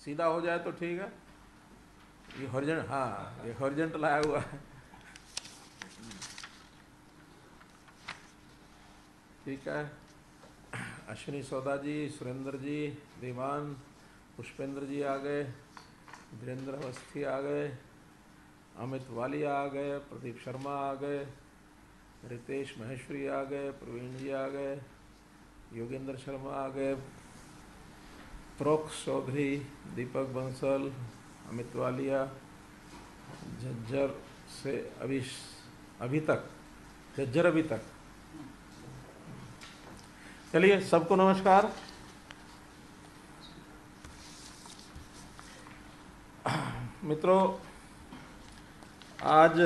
सीधा हो जाए तो ठीक है। ये हॉरिजॉन्टल, हाँ ये हॉरिजॉन्टल आया हुआ है। ठीक है। अश्विनी सौदा जी, सुरेंद्र जी, धीमान, पुष्पेंद्र जी आ गए, वीरेंद्र अवस्थी आ गए, अमित वालिया आ गए, प्रदीप शर्मा आ गए, रितेश महेश्वरी आ गए, प्रवीण जी आ गए, योगेंद्र शर्मा आ गए, प्रोक चौधरी, दीपक बंसल, अमित वालिया, झज्जर से अभी तक झज्जर अभी तक। चलिए, सबको नमस्कार। मित्रों, आज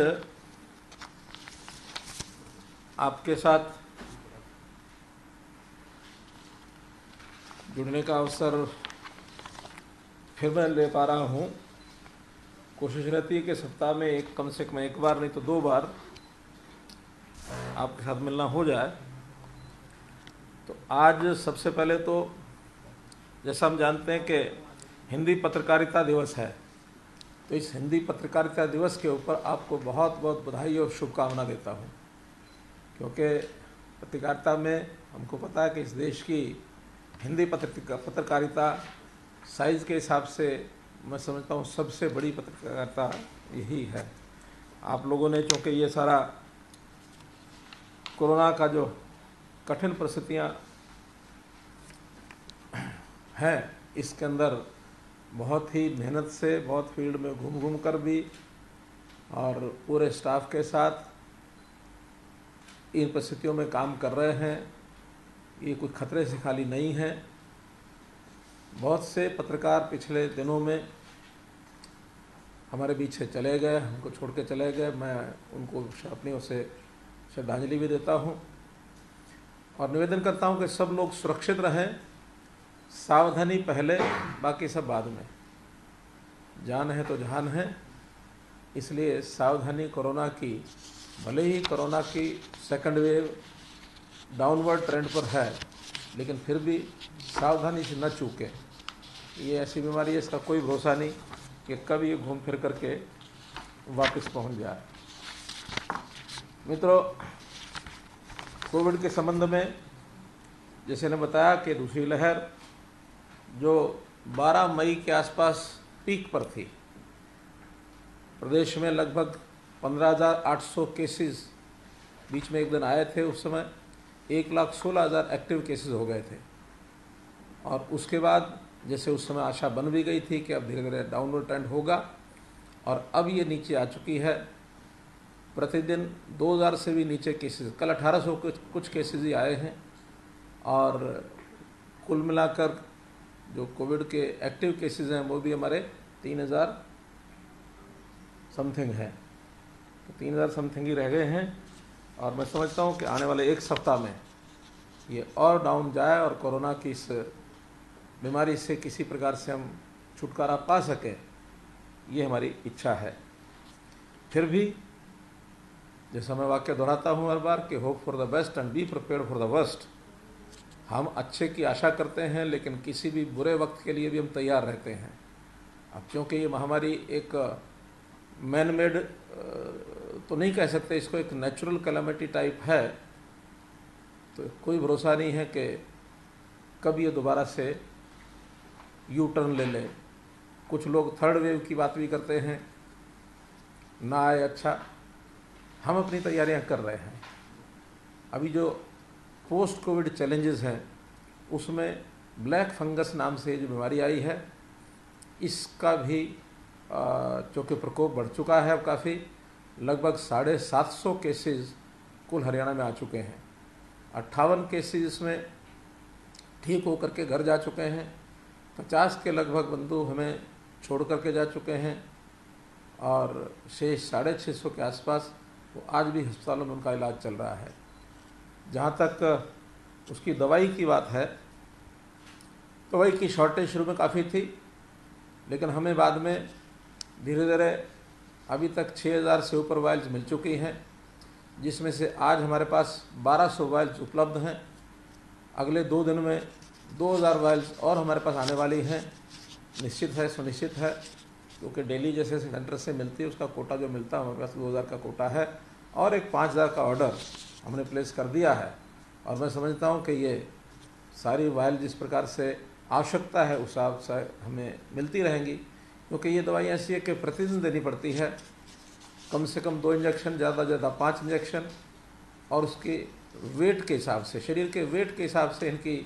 आपके साथ जुड़ने का अवसर फिर मैं ले पा रहा हूँ। कोशिश रहती है कि सप्ताह में कम से कम एक बार, नहीं तो 2 बार आपके साथ मिलना हो जाए। तो आज सबसे पहले तो जैसा हम जानते हैं कि हिंदी पत्रकारिता दिवस है, तो इस हिंदी पत्रकारिता दिवस के ऊपर आपको बहुत बहुत बधाई और शुभकामना देता हूँ, क्योंकि पत्रकारिता में हमको पता है कि इस देश की हिंदी पत्रकारिता साइज़ के हिसाब से मैं समझता हूँ सबसे बड़ी पत्रकारिता यही है। आप लोगों ने, चूँकि ये सारा कोरोना का जो कठिन परिस्थितियाँ हैं, इसके अंदर बहुत ही मेहनत से, बहुत फील्ड में घूम घूम कर भी और पूरे स्टाफ के साथ इन परिस्थितियों में काम कर रहे हैं। ये कुछ खतरे से खाली नहीं है। बहुत से पत्रकार पिछले दिनों में हमारे बीच से चले गए, हमको छोड़ के चले गए। मैं उनको अपनी ओर से श्रद्धांजलि भी देता हूँ और निवेदन करता हूँ कि सब लोग सुरक्षित रहें। सावधानी पहले, बाकी सब बाद में। जान है तो जहान है, इसलिए सावधानी कोरोना की, भले ही कोरोना की सेकंड वेव डाउनवर्ड ट्रेंड पर है, लेकिन फिर भी सावधानी से न चूकें। ये ऐसी बीमारी है, इसका कोई भरोसा नहीं कि कब ये घूम फिर करके वापस पहुंच जाए। मित्रों, कोविड के संबंध में जैसे ने बताया कि दूसरी लहर जो 12 मई के आसपास पीक पर थी, प्रदेश में लगभग 15,800 केसेस बीच में एक दिन आए थे। उस समय 1,16,000 एक्टिव केसेस हो गए थे और उसके बाद जैसे उस समय आशा बन भी गई थी कि अब धीरे धीरे डाउनवर्ड ट्रेंड होगा और अब ये नीचे आ चुकी है। प्रतिदिन 2,000 से भी नीचे केसेस, कल 1,800 कुछ केसेस ही आए हैं और कुल मिलाकर जो कोविड के एक्टिव केसेस हैं वो भी हमारे 3,000 समथिंग हैं। तो 3,000 समथिंग ही रह गए हैं और मैं समझता हूँ कि आने वाले एक सप्ताह में ये और डाउन जाए और कोरोना की इस बीमारी से किसी प्रकार से हम छुटकारा पा सकें, ये हमारी इच्छा है। फिर भी जैसा मैं वाक्य दोहराता हूँ हर बार कि hope for the best and be prepared for the worst. हम अच्छे की आशा करते हैं, लेकिन किसी भी बुरे वक्त के लिए भी हम तैयार रहते हैं। अब क्योंकि ये महामारी एक मैन मेड तो नहीं कह सकते, इसको एक नेचुरल कैलामिटी टाइप है, तो कोई भरोसा नहीं है कि कब ये दोबारा से यू टर्न ले ले। कुछ लोग थर्ड वेव की बात भी करते हैं, ना आए अच्छा। हम अपनी तैयारियां कर रहे हैं। अभी जो पोस्ट कोविड चैलेंजेस हैं उसमें ब्लैक फंगस नाम से जो बीमारी आई है, इसका भी चूँकि प्रकोप बढ़ चुका है अब काफ़ी, लगभग 750 केसेस कुल हरियाणा में आ चुके हैं। 58 केसेस इसमें ठीक होकर के घर जा चुके हैं। 50 के लगभग बंधु हमें छोड़ करके जा चुके हैं और शेष 650 के आसपास वो आज भी अस्पतालों में उनका इलाज चल रहा है। जहाँ तक उसकी दवाई की बात है, दवाई की शॉर्टेज शुरू में काफ़ी थी, लेकिन हमें बाद में धीरे धीरे अभी तक 6,000 से ऊपर वायल्स मिल चुकी हैं, जिसमें से आज हमारे पास 1,200 वायल्स उपलब्ध हैं। अगले 2 दिन में 2,000 वायल्स और हमारे पास आने वाली हैं निश्चित है, सुनिश्चित है, क्योंकि डेली जैसे सेंटर से मिलती है उसका कोटा जो मिलता है हमारे पास 2000 का कोटा है और एक 5000 का ऑर्डर हमने प्लेस कर दिया है। और मैं समझता हूँ कि ये सारी वायल जिस प्रकार से आवश्यकता है उस हिसाब से हमें मिलती रहेंगी, क्योंकि ये दवाई ऐसी है कि प्रतिदिन देनी पड़ती है, कम से कम 2 इंजेक्शन, ज़्यादा ज़्यादा 5 इंजेक्शन, और उसके वेट के हिसाब से, शरीर के वेट के हिसाब से इनकी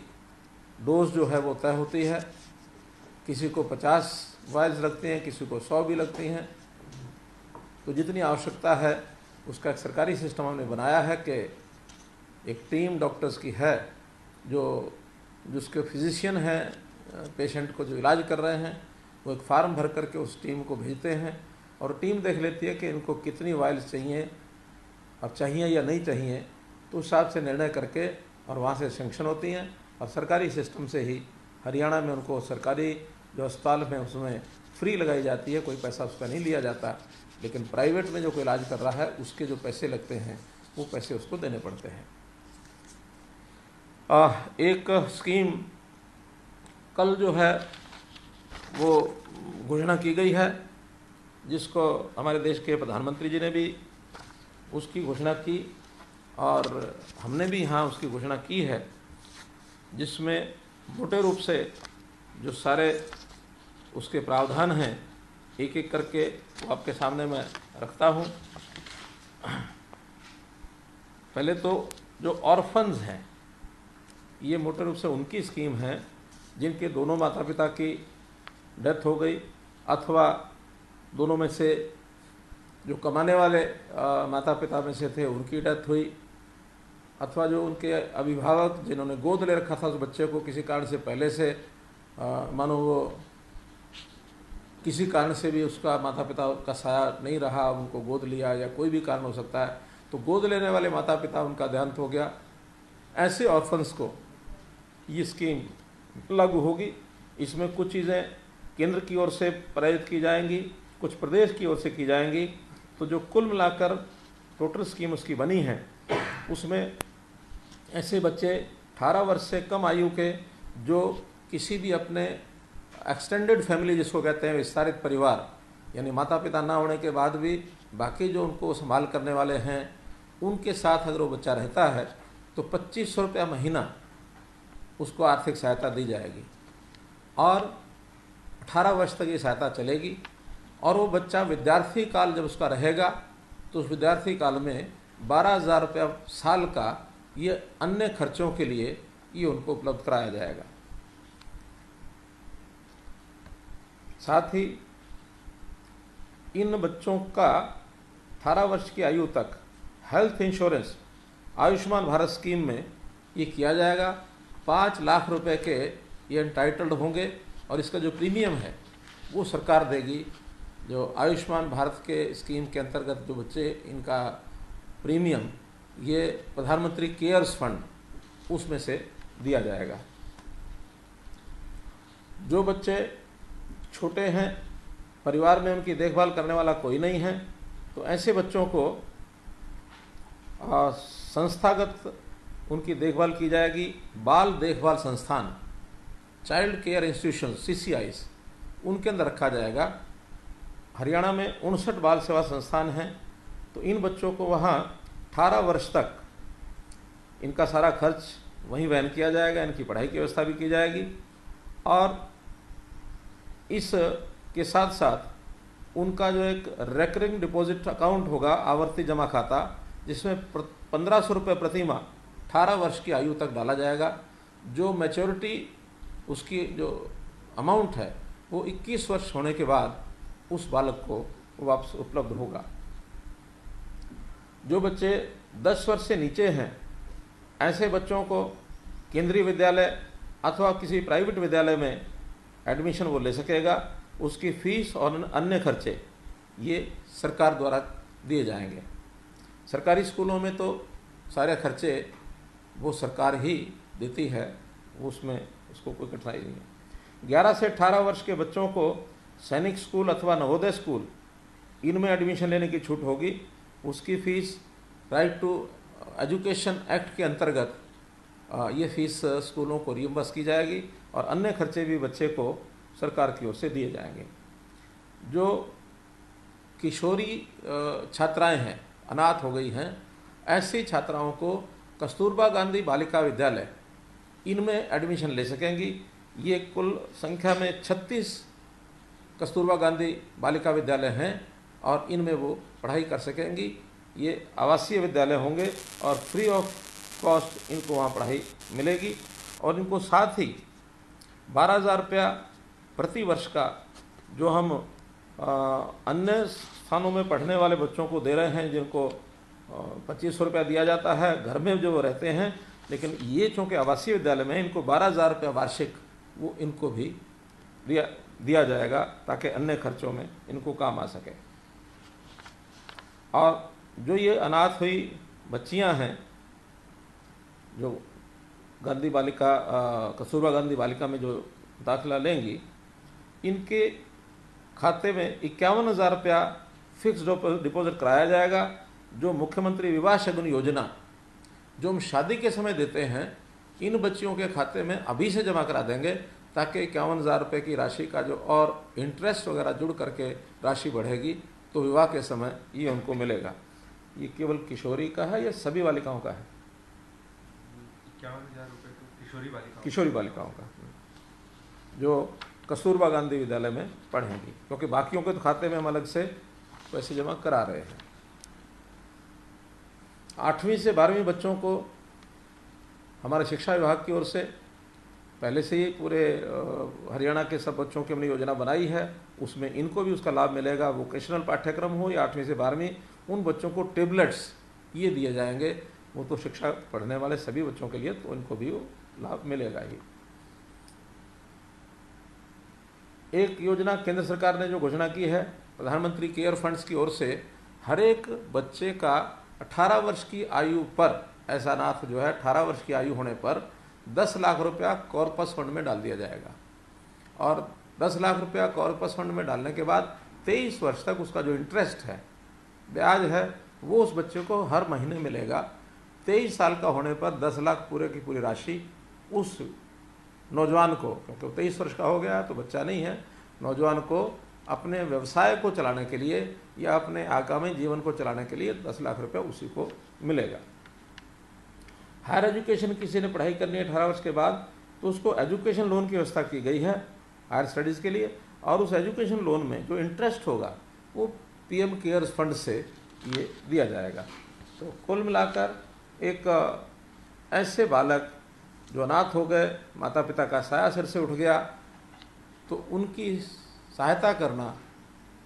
डोज जो है वो तय होती है। किसी को 50 वायल्स लगती हैं, किसी को 100 भी लगती हैं। तो जितनी आवश्यकता है उसका एक सरकारी सिस्टम हमने बनाया है कि एक टीम डॉक्टर्स की है जिसके फिजिशियन हैं, पेशेंट को जो इलाज कर रहे हैं वो एक फार्म भर करके उस टीम को भेजते हैं और टीम देख लेती है कि इनको कितनी वायल्स चाहिए, अब चाहिए या नहीं चाहिए, तो उस हिसाब से निर्णय करके और वहाँ से सैंक्शन होती हैं और सरकारी सिस्टम से ही हरियाणा में उनको सरकारी जो अस्पताल में उसमें फ्री लगाई जाती है, कोई पैसा उसका नहीं लिया जाता। लेकिन प्राइवेट में जो कोई इलाज कर रहा है उसके जो पैसे लगते हैं वो पैसे उसको देने पड़ते हैं। एक स्कीम कल जो है वो घोषणा की गई है, जिसको हमारे देश के प्रधानमंत्री जी ने भी उसकी घोषणा की और हमने भी यहाँ उसकी घोषणा की है, जिसमें मोटे रूप से जो सारे उसके प्रावधान हैं एक एक करके वो आपके सामने मैं रखता हूँ। पहले तो जो ऑर्फन्स हैं, ये मोटे रूप से उनकी स्कीम है जिनके दोनों माता पिता की डेथ हो गई अथवा दोनों में से जो कमाने वाले माता पिता में से थे उनकी डेथ हुई, अथवा जो उनके अभिभावक जिन्होंने गोद ले रखा था उस बच्चे को किसी कारण से पहले से मानो वो किसी कारण से भी उसका माता पिता का साया नहीं रहा, उनको गोद लिया या कोई भी कारण हो सकता है, तो गोद लेने वाले माता पिता उनका देहांत हो गया, ऐसे ऑर्फन्स को ये स्कीम लागू होगी। इसमें कुछ चीज़ें केंद्र की ओर से प्रायोजित की जाएंगी, कुछ प्रदेश की ओर से की जाएंगी। तो जो कुल मिलाकर टोटल स्कीम उसकी बनी है, उसमें ऐसे बच्चे 18 वर्ष से कम आयु के जो किसी भी अपने एक्सटेंडेड फैमिली जिसको कहते हैं विस्तारित परिवार, यानी माता पिता ना होने के बाद भी बाकी जो उनको संभाल करने वाले हैं उनके साथ अगर वो बच्चा रहता है तो 2500 रुपया महीना उसको आर्थिक सहायता दी जाएगी और 18 वर्ष तक ये सहायता चलेगी। और वो बच्चा विद्यार्थी काल जब उसका रहेगा तो उस विद्यार्थी काल में 12,000 रुपया साल का ये अन्य खर्चों के लिए ये उनको उपलब्ध कराया जाएगा। साथ ही इन बच्चों का 18 वर्ष की आयु तक health insurance Ayushman Bharat scheme में ये किया जाएगा। 5 लाख रुपए के ये एंटाइटल्ड होंगे और इसका जो प्रीमियम है वो सरकार देगी। जो आयुष्मान भारत के स्कीम के अंतर्गत जो बच्चे इनका प्रीमियम ये प्रधानमंत्री केयर्स फंड उसमें से दिया जाएगा। जो बच्चे छोटे हैं, परिवार में उनकी देखभाल करने वाला कोई नहीं है, तो ऐसे बच्चों को संस्थागत उनकी देखभाल की जाएगी। बाल देखभाल संस्थान, चाइल्ड केयर इंस्टीट्यूशन CCIs, उनके अंदर रखा जाएगा। हरियाणा में 59 बाल सेवा संस्थान हैं, तो इन बच्चों को वहाँ 18 वर्ष तक इनका सारा खर्च वहीं वहन किया जाएगा, इनकी पढ़ाई की व्यवस्था भी की जाएगी। और इस के साथ साथ उनका जो एक रेकरिंग डिपॉजिट अकाउंट होगा, आवर्ती जमा खाता, जिसमें 1500 रुपये प्रति माह 18 वर्ष की आयु तक डाला जाएगा। जो मैच्योरिटी उसकी जो अमाउंट है वो 21 वर्ष होने के बाद उस बालक को वापस उपलब्ध होगा। जो बच्चे 10 वर्ष से नीचे हैं, ऐसे बच्चों को केंद्रीय विद्यालय अथवा किसी प्राइवेट विद्यालय में एडमिशन वो ले सकेगा। उसकी फीस और अन्य खर्चे ये सरकार द्वारा दिए जाएंगे। सरकारी स्कूलों में तो सारे खर्चे वो सरकार ही देती है, उसमें उसको कोई कठिनाई नहीं है। 11 से 18 वर्ष के बच्चों को सैनिक स्कूल अथवा नवोदय स्कूल इनमें एडमिशन लेने की छूट होगी। उसकी fees right to education act के अंतर्गत ये फ़ीस स्कूलों को रियम्बर्स की जाएगी और अन्य खर्चे भी बच्चे को सरकार की ओर से दिए जाएंगे। जो किशोरी छात्राएं हैं, अनाथ हो गई हैं, ऐसी छात्राओं को कस्तूरबा गांधी बालिका विद्यालय इनमें एडमिशन ले सकेंगी। ये कुल संख्या में 36 कस्तूरबा गांधी बालिका विद्यालय हैं और इनमें वो पढ़ाई कर सकेंगी। ये आवासीय विद्यालय होंगे और फ्री ऑफ कॉस्ट इनको वहाँ पढ़ाई मिलेगी। और इनको साथ ही 12,000 रुपया प्रति वर्ष का जो हम अन्य स्थानों में पढ़ने वाले बच्चों को दे रहे हैं, जिनको 2500 रुपया दिया जाता है घर में जो रहते हैं, लेकिन ये चूँकि आवासीय विद्यालय में इनको 12,000 रुपया वार्षिक वो इनको भी दिया जाएगा ताकि अन्य खर्चों में इनको काम आ सके। और जो ये अनाथ हुई बच्चियां हैं जो गांधी बालिका कस्तूरबा गांधी बालिका में जो दाखिला लेंगी, इनके खाते में 51,000 रुपया फिक्स डिपॉजिट कराया जाएगा। जो मुख्यमंत्री विवाह शगुन योजना जो हम शादी के समय देते हैं, इन बच्चियों के खाते में अभी से जमा करा देंगे ताकि 51,000 रुपये की राशि का जो और इंटरेस्ट वगैरह जुड़ करके राशि बढ़ेगी तो विवाह के समय ये उनको मिलेगा। ये केवल किशोरी का है या सभी बालिकाओं का है? 51,000 रुपये तो किशोरी बालिकाओं का, जो कस्तूरबा गांधी विद्यालय में पढ़ेंगी, क्योंकि बाकियों के तो खाते में हम अलग से पैसे जमा करा रहे हैं। 8वीं से 12वीं बच्चों को हमारे शिक्षा विभाग की ओर से पहले से ही पूरे हरियाणा के सब बच्चों की हमने योजना बनाई है, उसमें इनको भी उसका लाभ मिलेगा। वोकेशनल पाठ्यक्रम हो या 8वीं से 12वीं, उन बच्चों को टेबलेट्स ये दिए जाएंगे। वो तो शिक्षा पढ़ने वाले सभी बच्चों के लिए, तो इनको भी वो लाभ मिलेगा ही। एक योजना केंद्र सरकार ने जो घोषणा की है, प्रधानमंत्री केयर फंड्स की ओर से हर एक बच्चे का 18 वर्ष की आयु पर, ऐसा अनाथ जो है 18 वर्ष की आयु होने पर 10 लाख रुपया कॉर्पस फंड में डाल दिया जाएगा। और 10 लाख रुपया कॉर्पस फंड में डालने के बाद 23 वर्ष तक उसका जो इंटरेस्ट है, ब्याज है, वो उस बच्चे को हर महीने मिलेगा। 23 साल का होने पर 10 लाख पूरे की पूरी राशि उस नौजवान को, क्योंकि 23 वर्ष का हो गया तो बच्चा नहीं है, नौजवान को अपने व्यवसाय को चलाने के लिए या अपने आगामी जीवन को चलाने के लिए 10 लाख रुपया उसी को मिलेगा। हायर एजुकेशन किसी ने पढ़ाई करनी है 18 वर्ष के बाद, तो उसको एजुकेशन लोन की व्यवस्था की गई है हायर स्टडीज़ के लिए, और उस एजुकेशन लोन में जो इंटरेस्ट होगा वो पीएम केयर्स फंड से ये दिया जाएगा। तो कुल मिलाकर एक ऐसे बालक जो अनाथ हो गए, माता पिता का साया सिर से उठ गया, तो उनकी सहायता करना,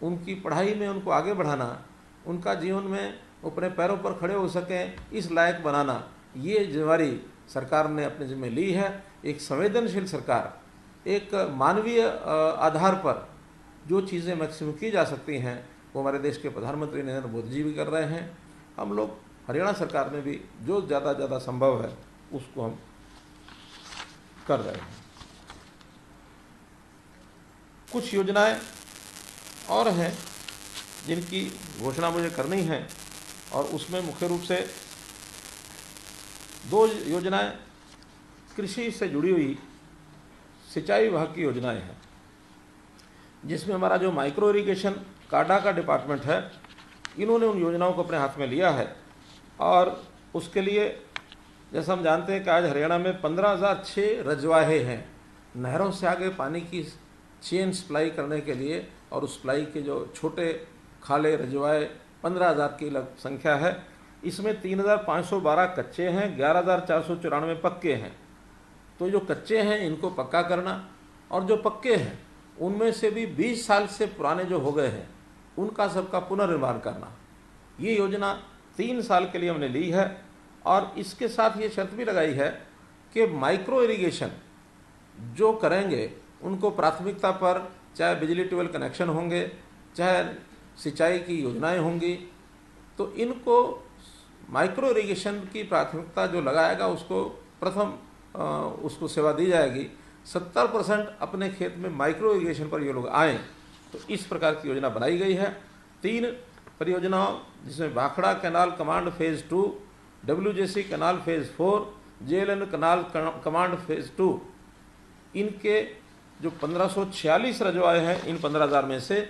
उनकी पढ़ाई में उनको आगे बढ़ाना, उनका जीवन में अपने पैरों पर खड़े हो सकें, इस लायक बनाना, ये जिम्मेवारी सरकार ने अपने जिम्मे ली है। एक संवेदनशील सरकार, एक मानवीय आधार पर जो चीज़ें मैक्सिमम की जा सकती हैं वो हमारे देश के प्रधानमंत्री नरेंद्र मोदी जी भी कर रहे हैं। हम लोग हरियाणा सरकार में भी जो ज़्यादा संभव है उसको हम कर रहे हैं। कुछ योजनाएं और हैं जिनकी घोषणा मुझे करनी है, और उसमें मुख्य रूप से 2 योजनाएं कृषि से जुड़ी हुई सिंचाई विभाग की योजनाएं हैं, जिसमें हमारा जो माइक्रो इरिगेशन काडा का डिपार्टमेंट है, इन्होंने उन योजनाओं को अपने हाथ में लिया है। और उसके लिए जैसा हम जानते हैं कि आज हरियाणा में 15,006 रजवाहे हैं, नहरों से आगे पानी की चेन सप्लाई करने के लिए, और उस सप्लाई के जो छोटे खाले रजवाए 15,000 की संख्या है। इसमें 3,512 कच्चे हैं, 11,494 पक्के हैं। तो जो कच्चे हैं इनको पक्का करना, और जो पक्के हैं उनमें से भी 20 साल से पुराने जो हो गए हैं उनका सबका पुनर्निर्माण करना। ये योजना 3 साल के लिए हमने ली है, और इसके साथ ये शर्त भी लगाई है कि माइक्रो इरिगेशन जो करेंगे उनको प्राथमिकता पर, चाहे बिजली ट्यूबवेल कनेक्शन होंगे, चाहे सिंचाई की योजनाएं होंगी, तो इनको माइक्रो इरिगेशन की प्राथमिकता जो लगाएगा उसको प्रथम उसको सेवा दी जाएगी। 70% अपने खेत में माइक्रो इरिगेशन पर ये लोग आएँ, तो इस प्रकार की योजना बनाई गई है। 3 परियोजनाओं, जिसमें Bhakra canal command phase 2, WJC canal phase 4, JLN canal command phase 2, इनके जो 1546 रजवाए हैं, इन 15,000 में से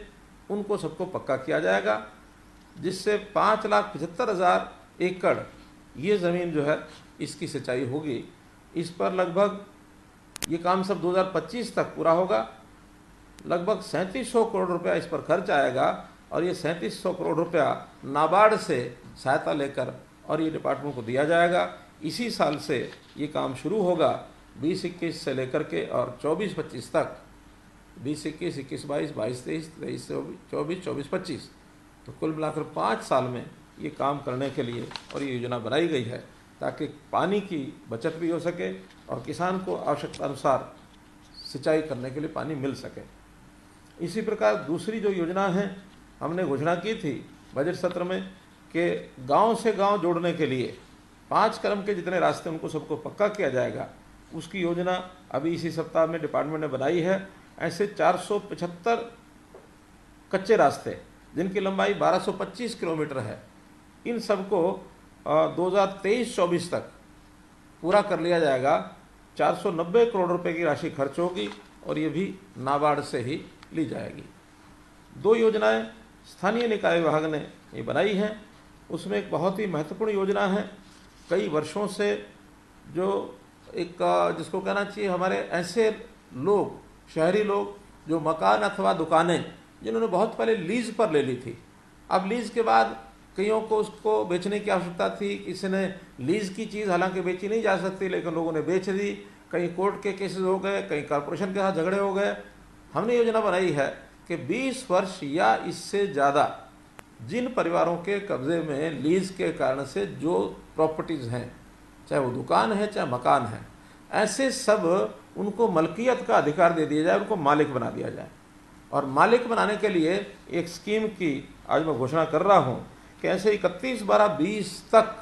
उनको सबको पक्का किया जाएगा, जिससे 5,75,000 एकड़ ये ज़मीन जो है इसकी सिंचाई होगी। इस पर लगभग ये काम सब 2025 तक पूरा होगा। लगभग 3700 करोड़ रुपया इस पर खर्च आएगा और ये 3700 करोड़ रुपया नाबार्ड से सहायता लेकर और ये डिपार्टमेंट को दिया जाएगा। इसी साल से ये काम शुरू होगा, 20-21 से लेकर के और 24-25 तक, 20-21, 21-22, 22-23, 23-24, 24-25, तो कुल मिलाकर 5 साल में ये काम करने के लिए और ये योजना बनाई गई है ताकि पानी की बचत भी हो सके और किसान को आवश्यकता अनुसार सिंचाई करने के लिए पानी मिल सके। इसी प्रकार दूसरी जो योजना है, हमने घोषणा की थी बजट सत्र में कि गांव से गांव जोड़ने के लिए 5 कदम के जितने रास्ते उनको सबको पक्का किया जाएगा, उसकी योजना अभी इसी सप्ताह में डिपार्टमेंट ने बनाई है। ऐसे 475 कच्चे रास्ते जिनकी लंबाई 1225 किलोमीटर है, इन सबको 2023-24 तक पूरा कर लिया जाएगा। 490 करोड़ रुपए की राशि खर्च होगी और ये भी नाबार्ड से ही ली जाएगी। 2 योजनाएं स्थानीय निकाय विभाग ने ये बनाई हैं, उसमें एक बहुत ही महत्वपूर्ण योजना है, कई वर्षों से जो एक जिसको कहना चाहिए हमारे ऐसे लोग, शहरी लोग जो मकान अथवा दुकानें जिन्होंने बहुत पहले लीज पर ले ली थी, अब लीज के बाद कईयों को उसको बेचने की आवश्यकता थी, किसी ने लीज की चीज़ हालांकि बेची नहीं जा सकती लेकिन लोगों ने बेच दी, कहीं कोर्ट के केसेस हो गए, कहीं कॉरपोरेशन के साथ झगड़े हो गए। हमने योजना बनाई है कि 20 वर्ष या इससे ज़्यादा जिन परिवारों के कब्जे में लीज के कारण से जो प्रॉपर्टीज़ हैं, चाहे वो दुकान है चाहे मकान है, ऐसे सब उनको मलकियत का अधिकार दे दिया जाए, उनको मालिक बना दिया जाए। और मालिक बनाने के लिए एक स्कीम की आज मैं घोषणा कर रहा हूँ कि ऐसे 31/12/20 तक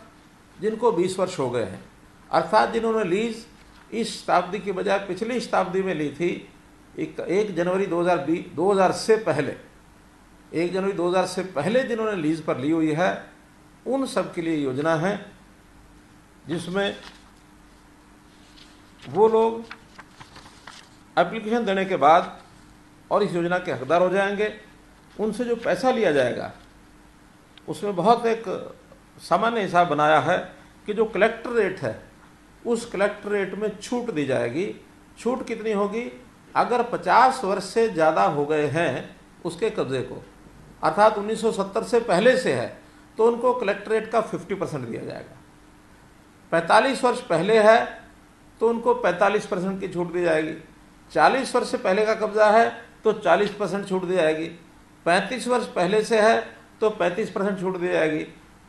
जिनको 20 वर्ष हो गए हैं, अर्थात जिन्होंने लीज इस शताब्दी की बजाय पिछली शताब्दी में ली थी, 1 जनवरी 2000 से पहले, 1 जनवरी 2000 से पहले जिन्होंने लीज पर ली हुई है, उन सब के लिए योजना है, जिसमें वो लोग एप्लीकेशन देने के बाद और इस योजना के हकदार हो जाएंगे। उनसे जो पैसा लिया जाएगा उसमें बहुत एक सामान्य हिसाब बनाया है कि जो कलेक्टर रेट है उस कलेक्टर रेट में छूट दी जाएगी। छूट कितनी होगी? अगर 50 वर्ष से ज़्यादा हो गए हैं उसके कब्जे को, अर्थात 1970 से पहले से है, तो उनको कलेक्टर रेट का 50% दिया जाएगा। 45 वर्ष पहले है तो उनको 45% की छूट दी जाएगी। 40 वर्ष से पहले का कब्जा है तो 40% छूट दी जाएगी। 35 वर्ष पहले से है तो 35% छूट दी जाएगी।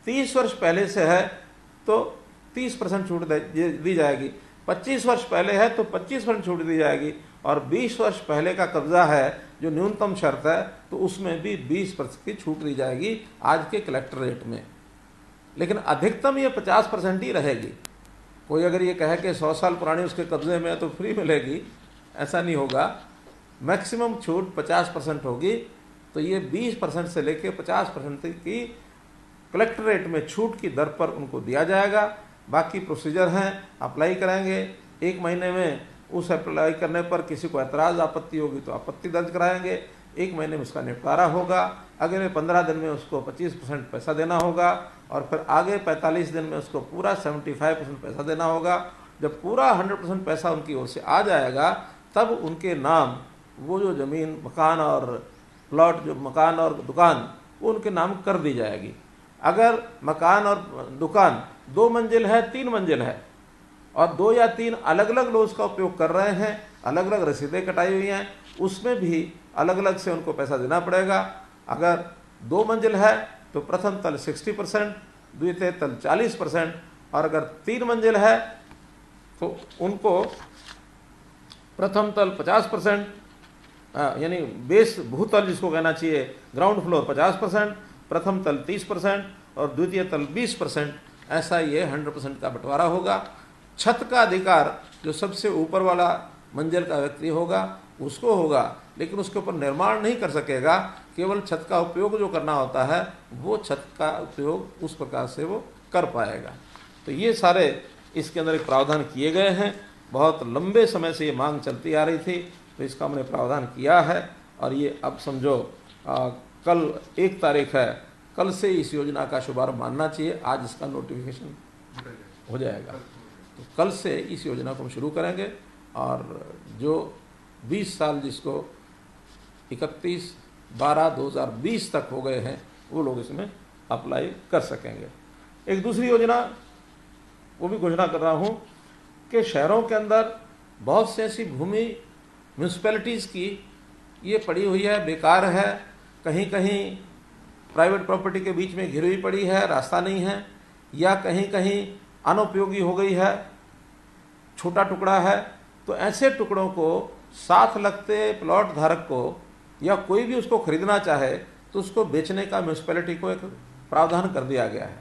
30 वर्ष पहले से है तो 30% छूट दी जाएगी। 25 वर्ष पहले है तो 25% छूट दी जाएगी। और 20 वर्ष पहले का कब्जा है जो न्यूनतम शर्त है, तो उसमें भी 20% की छूट दी जाएगी आज के कलेक्टर रेट में। लेकिन अधिकतम ये 50% ही रहेगी। कोई अगर ये कहे कि 100 साल पुरानी उसके कब्जे में है तो फ्री मिलेगी, ऐसा नहीं होगा। मैक्सिमम छूट 50% होगी। तो ये 20% से लेकर 50% की कलेक्टर रेट में छूट की दर पर उनको दिया जाएगा। बाकी प्रोसीजर हैं, अप्लाई करेंगे, 1 महीने में उस अप्लाई करने पर किसी को ऐतराज़ आपत्ति होगी तो आपत्ति दर्ज कराएंगे, 1 महीने में उसका निपटारा होगा। अगले 15 दिन में उसको 25% पैसा देना होगा और फिर आगे 45 दिन में उसको पूरा 75% पैसा देना होगा। जब पूरा 100% पैसा उनकी ओर से आ जाएगा तब उनके नाम वो जो ज़मीन, मकान और प्लॉट, जो मकान और दुकान, वो उनके नाम कर दी जाएगी। अगर मकान और दुकान 2 मंजिल है, 3 मंजिल है और 2 या 3 अलग अलग लोग उसका उपयोग कर रहे हैं, अलग अलग रसीदें कटाई हुई हैं, उसमें भी अलग अलग से उनको पैसा देना पड़ेगा। अगर 2 मंजिल है तो प्रथम तल 60%, द्वितीय तल 40%, और अगर 3 मंजिल है तो उनको प्रथम तल 50%, यानी बेस भूतल जिसको कहना चाहिए, ग्राउंड फ्लोर 50%, प्रथम तल 30% और द्वितीय तल 20%, ऐसा ये 100% का बंटवारा होगा। छत का अधिकार जो सबसे ऊपर वाला मंजिल का व्यक्ति होगा उसको होगा, लेकिन उसके ऊपर निर्माण नहीं कर सकेगा, केवल छत का उपयोग जो करना होता है वो छत का उपयोग उस प्रकार से वो कर पाएगा। तो ये सारे इसके अंदर एक प्रावधान किए गए हैं। बहुत लंबे समय से ये मांग चलती आ रही थी, तो इसका हमने प्रावधान किया है। और ये अब समझो कल 1 तारीख है, कल से इस योजना का शुभारंभ मानना चाहिए। आज इसका नोटिफिकेशन हो जाएगा, तो कल से इस योजना को हम शुरू करेंगे। और जो 20 साल जिसको 31/12/2020 तक हो गए हैं वो लोग इसमें अप्लाई कर सकेंगे। एक दूसरी योजना वो भी घोषणा कर रहा हूँ कि शहरों के अंदर बहुत से ऐसी भूमि म्यूनसिपैलिटीज़ की ये पड़ी हुई है, बेकार है, कहीं कहीं प्राइवेट प्रॉपर्टी के बीच में घिरी हुई पड़ी है, रास्ता नहीं है, या कहीं कहीं अनुपयोगी हो गई है, छोटा टुकड़ा है। तो ऐसे टुकड़ों को साथ लगते प्लॉट धारक को या कोई भी उसको खरीदना चाहे तो उसको बेचने का म्यूनसिपैलिटी को एक प्रावधान कर दिया गया है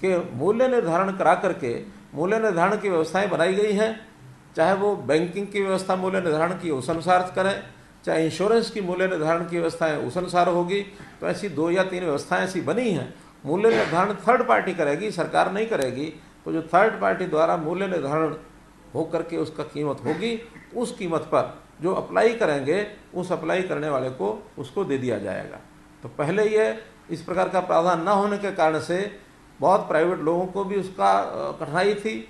कि मूल्य निर्धारण करा करके मूल्य निर्धारण की व्यवस्थाएं बनाई गई हैं। चाहे वो बैंकिंग की व्यवस्था मूल्य निर्धारण की उस अनुसार करें, चाहे इंश्योरेंस की मूल्य निर्धारण की व्यवस्थाएं उस अनुसार होगी। तो ऐसी 2 या 3 व्यवस्थाएं ऐसी बनी हैं। मूल्य निर्धारण थर्ड पार्टी करेगी, सरकार नहीं करेगी। तो जो थर्ड पार्टी द्वारा मूल्य निर्धारण हो करके उसका कीमत होगी, उस कीमत पर जो अप्लाई करेंगे उस अप्लाई करने वाले को उसको दे दिया जाएगा। तो पहले ये इस प्रकार का प्रावधान न होने के कारण से बहुत प्राइवेट लोगों को भी उसका कठिनाई थी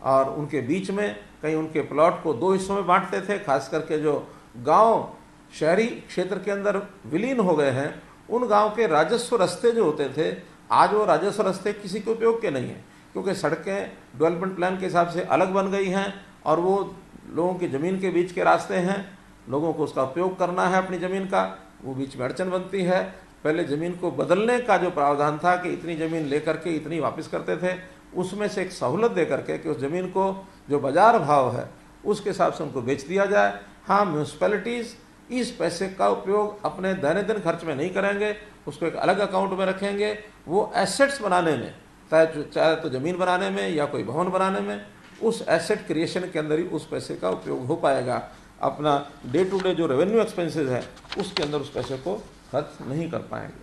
और उनके बीच में कहीं उनके प्लॉट को 2 हिस्सों में बांटते थे। खास करके जो गांव शहरी क्षेत्र के अंदर विलीन हो गए हैं, उन गांव के राजस्व रास्ते जो होते थे, आज वो राजस्व रास्ते किसी के उपयोग के नहीं हैं, क्योंकि सड़कें डेवलपमेंट प्लान के हिसाब से अलग बन गई हैं और वो लोगों की ज़मीन के बीच के रास्ते हैं। लोगों को उसका उपयोग करना है अपनी ज़मीन का, वो बीच में अड़चन बनती है। पहले ज़मीन को बदलने का जो प्रावधान था कि इतनी ज़मीन लेकर के इतनी वापस करते थे, उसमें से एक सहूलत दे करके कि उस ज़मीन को जो बाजार भाव है उसके हिसाब से उनको बेच दिया जाए। हाँ, म्यूनसिपैलिटीज़ इस पैसे का उपयोग अपने दैनिक खर्च में नहीं करेंगे, उसको एक अलग अकाउंट में रखेंगे। वो एसेट्स बनाने में, चाहे तो ज़मीन बनाने में या कोई भवन बनाने में, उस एसेट क्रिएशन के अंदर ही उस पैसे का उपयोग हो पाएगा। अपना डे टू डे जो रेवेन्यू एक्सपेंसेस है उसके अंदर उस पैसे को खर्च नहीं कर पाएंगे।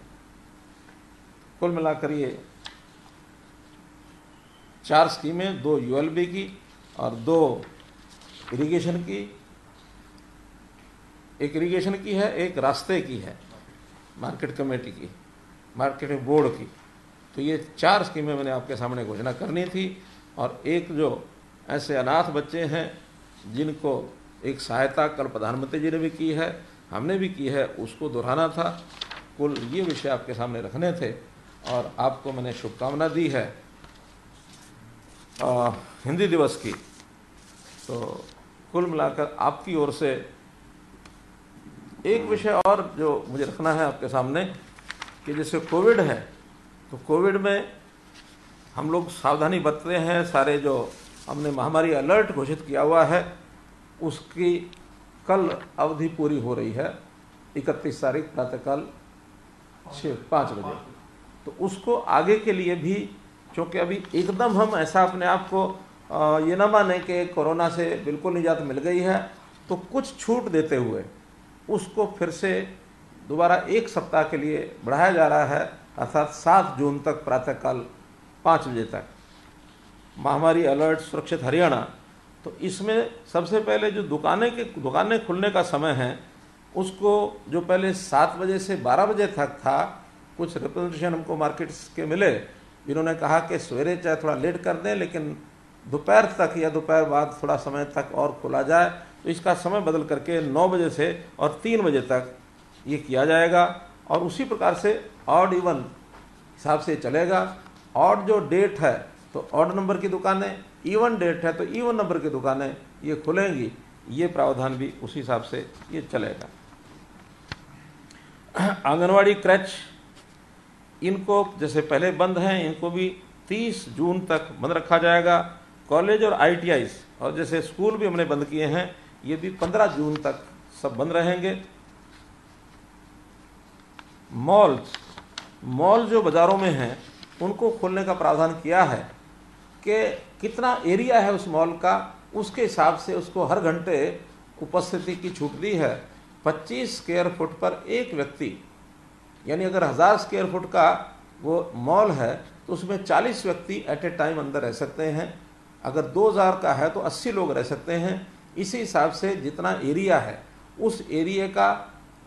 कुल मिलाकर ये 4 स्कीमें, 2 यूएलबी की और 2 इरिगेशन की। एक इरिगेशन की है, एक रास्ते की है, मार्केट कमेटी की, मार्केटिंग बोर्ड की। तो ये 4 स्कीमें मैंने आपके सामने घोषणा करनी थी। और एक जो ऐसे अनाथ बच्चे हैं जिनको एक सहायता कल प्रधानमंत्री जी ने भी की है, हमने भी की है, उसको दोहराना था। कुल ये विषय आपके सामने रखने थे और आपको मैंने शुभकामना दी है हिंदी दिवस की। तो कुल मिलाकर आपकी ओर से एक विषय और जो मुझे रखना है आपके सामने कि जैसे कोविड है, तो कोविड में हम लोग सावधानी बरतते हैं। सारे जो हमने महामारी अलर्ट घोषित किया हुआ है उसकी कल अवधि पूरी हो रही है, 31 तारीख प्रातःकाल 5 बजे। तो उसको आगे के लिए भी, क्योंकि अभी एकदम हम ऐसा अपने आप को ये ना माने कि कोरोना से बिल्कुल निजात मिल गई है, तो कुछ छूट देते हुए उसको फिर से दोबारा 1 सप्ताह के लिए बढ़ाया जा रहा है, अर्थात 7 जून तक प्रातःकाल 5 बजे तक। महामारी अलर्ट सुरक्षित हरियाणा। तो इसमें सबसे पहले जो दुकानें खुलने का समय है उसको, जो पहले 7 बजे से 12 बजे तक था, कुछ रिप्रेजेंटेशन हमको मार्केट्स के मिले जिन्होंने कहा कि सवेरे चाहे थोड़ा लेट कर दें लेकिन दोपहर तक या दोपहर बाद थोड़ा समय तक और खोला जाए। तो इसका समय बदल करके 9 बजे से और 3 बजे तक ये किया जाएगा और उसी प्रकार से ऑड इवन हिसाब से चलेगा। ऑड जो डेट है तो ऑड नंबर की दुकानें, इवन डेट है तो इवन नंबर की दुकानें ये खुलेंगी। ये प्रावधान भी उसी हिसाब से ये चलेगा। आंगनवाड़ी क्रच, इनको जैसे पहले बंद हैं, इनको भी 30 जून तक बंद रखा जाएगा। कॉलेज और ITIs और जैसे स्कूल भी हमने बंद किए हैं, ये भी 15 जून तक सब बंद रहेंगे। मॉल जो बाज़ारों में हैं उनको खोलने का प्रावधान किया है कि कितना एरिया है उस मॉल का, उसके हिसाब से उसको हर घंटे उपस्थिति की छूट दी है। 25 स्क्वायर फुट पर एक व्यक्ति, यानी अगर 1000 स्क्वायर फुट का वो मॉल है तो उसमें 40 व्यक्ति एट ए टाइम अंदर रह सकते हैं। अगर 2000 का है तो 80 लोग रह सकते हैं। इसी हिसाब से जितना एरिया है उस एरिया का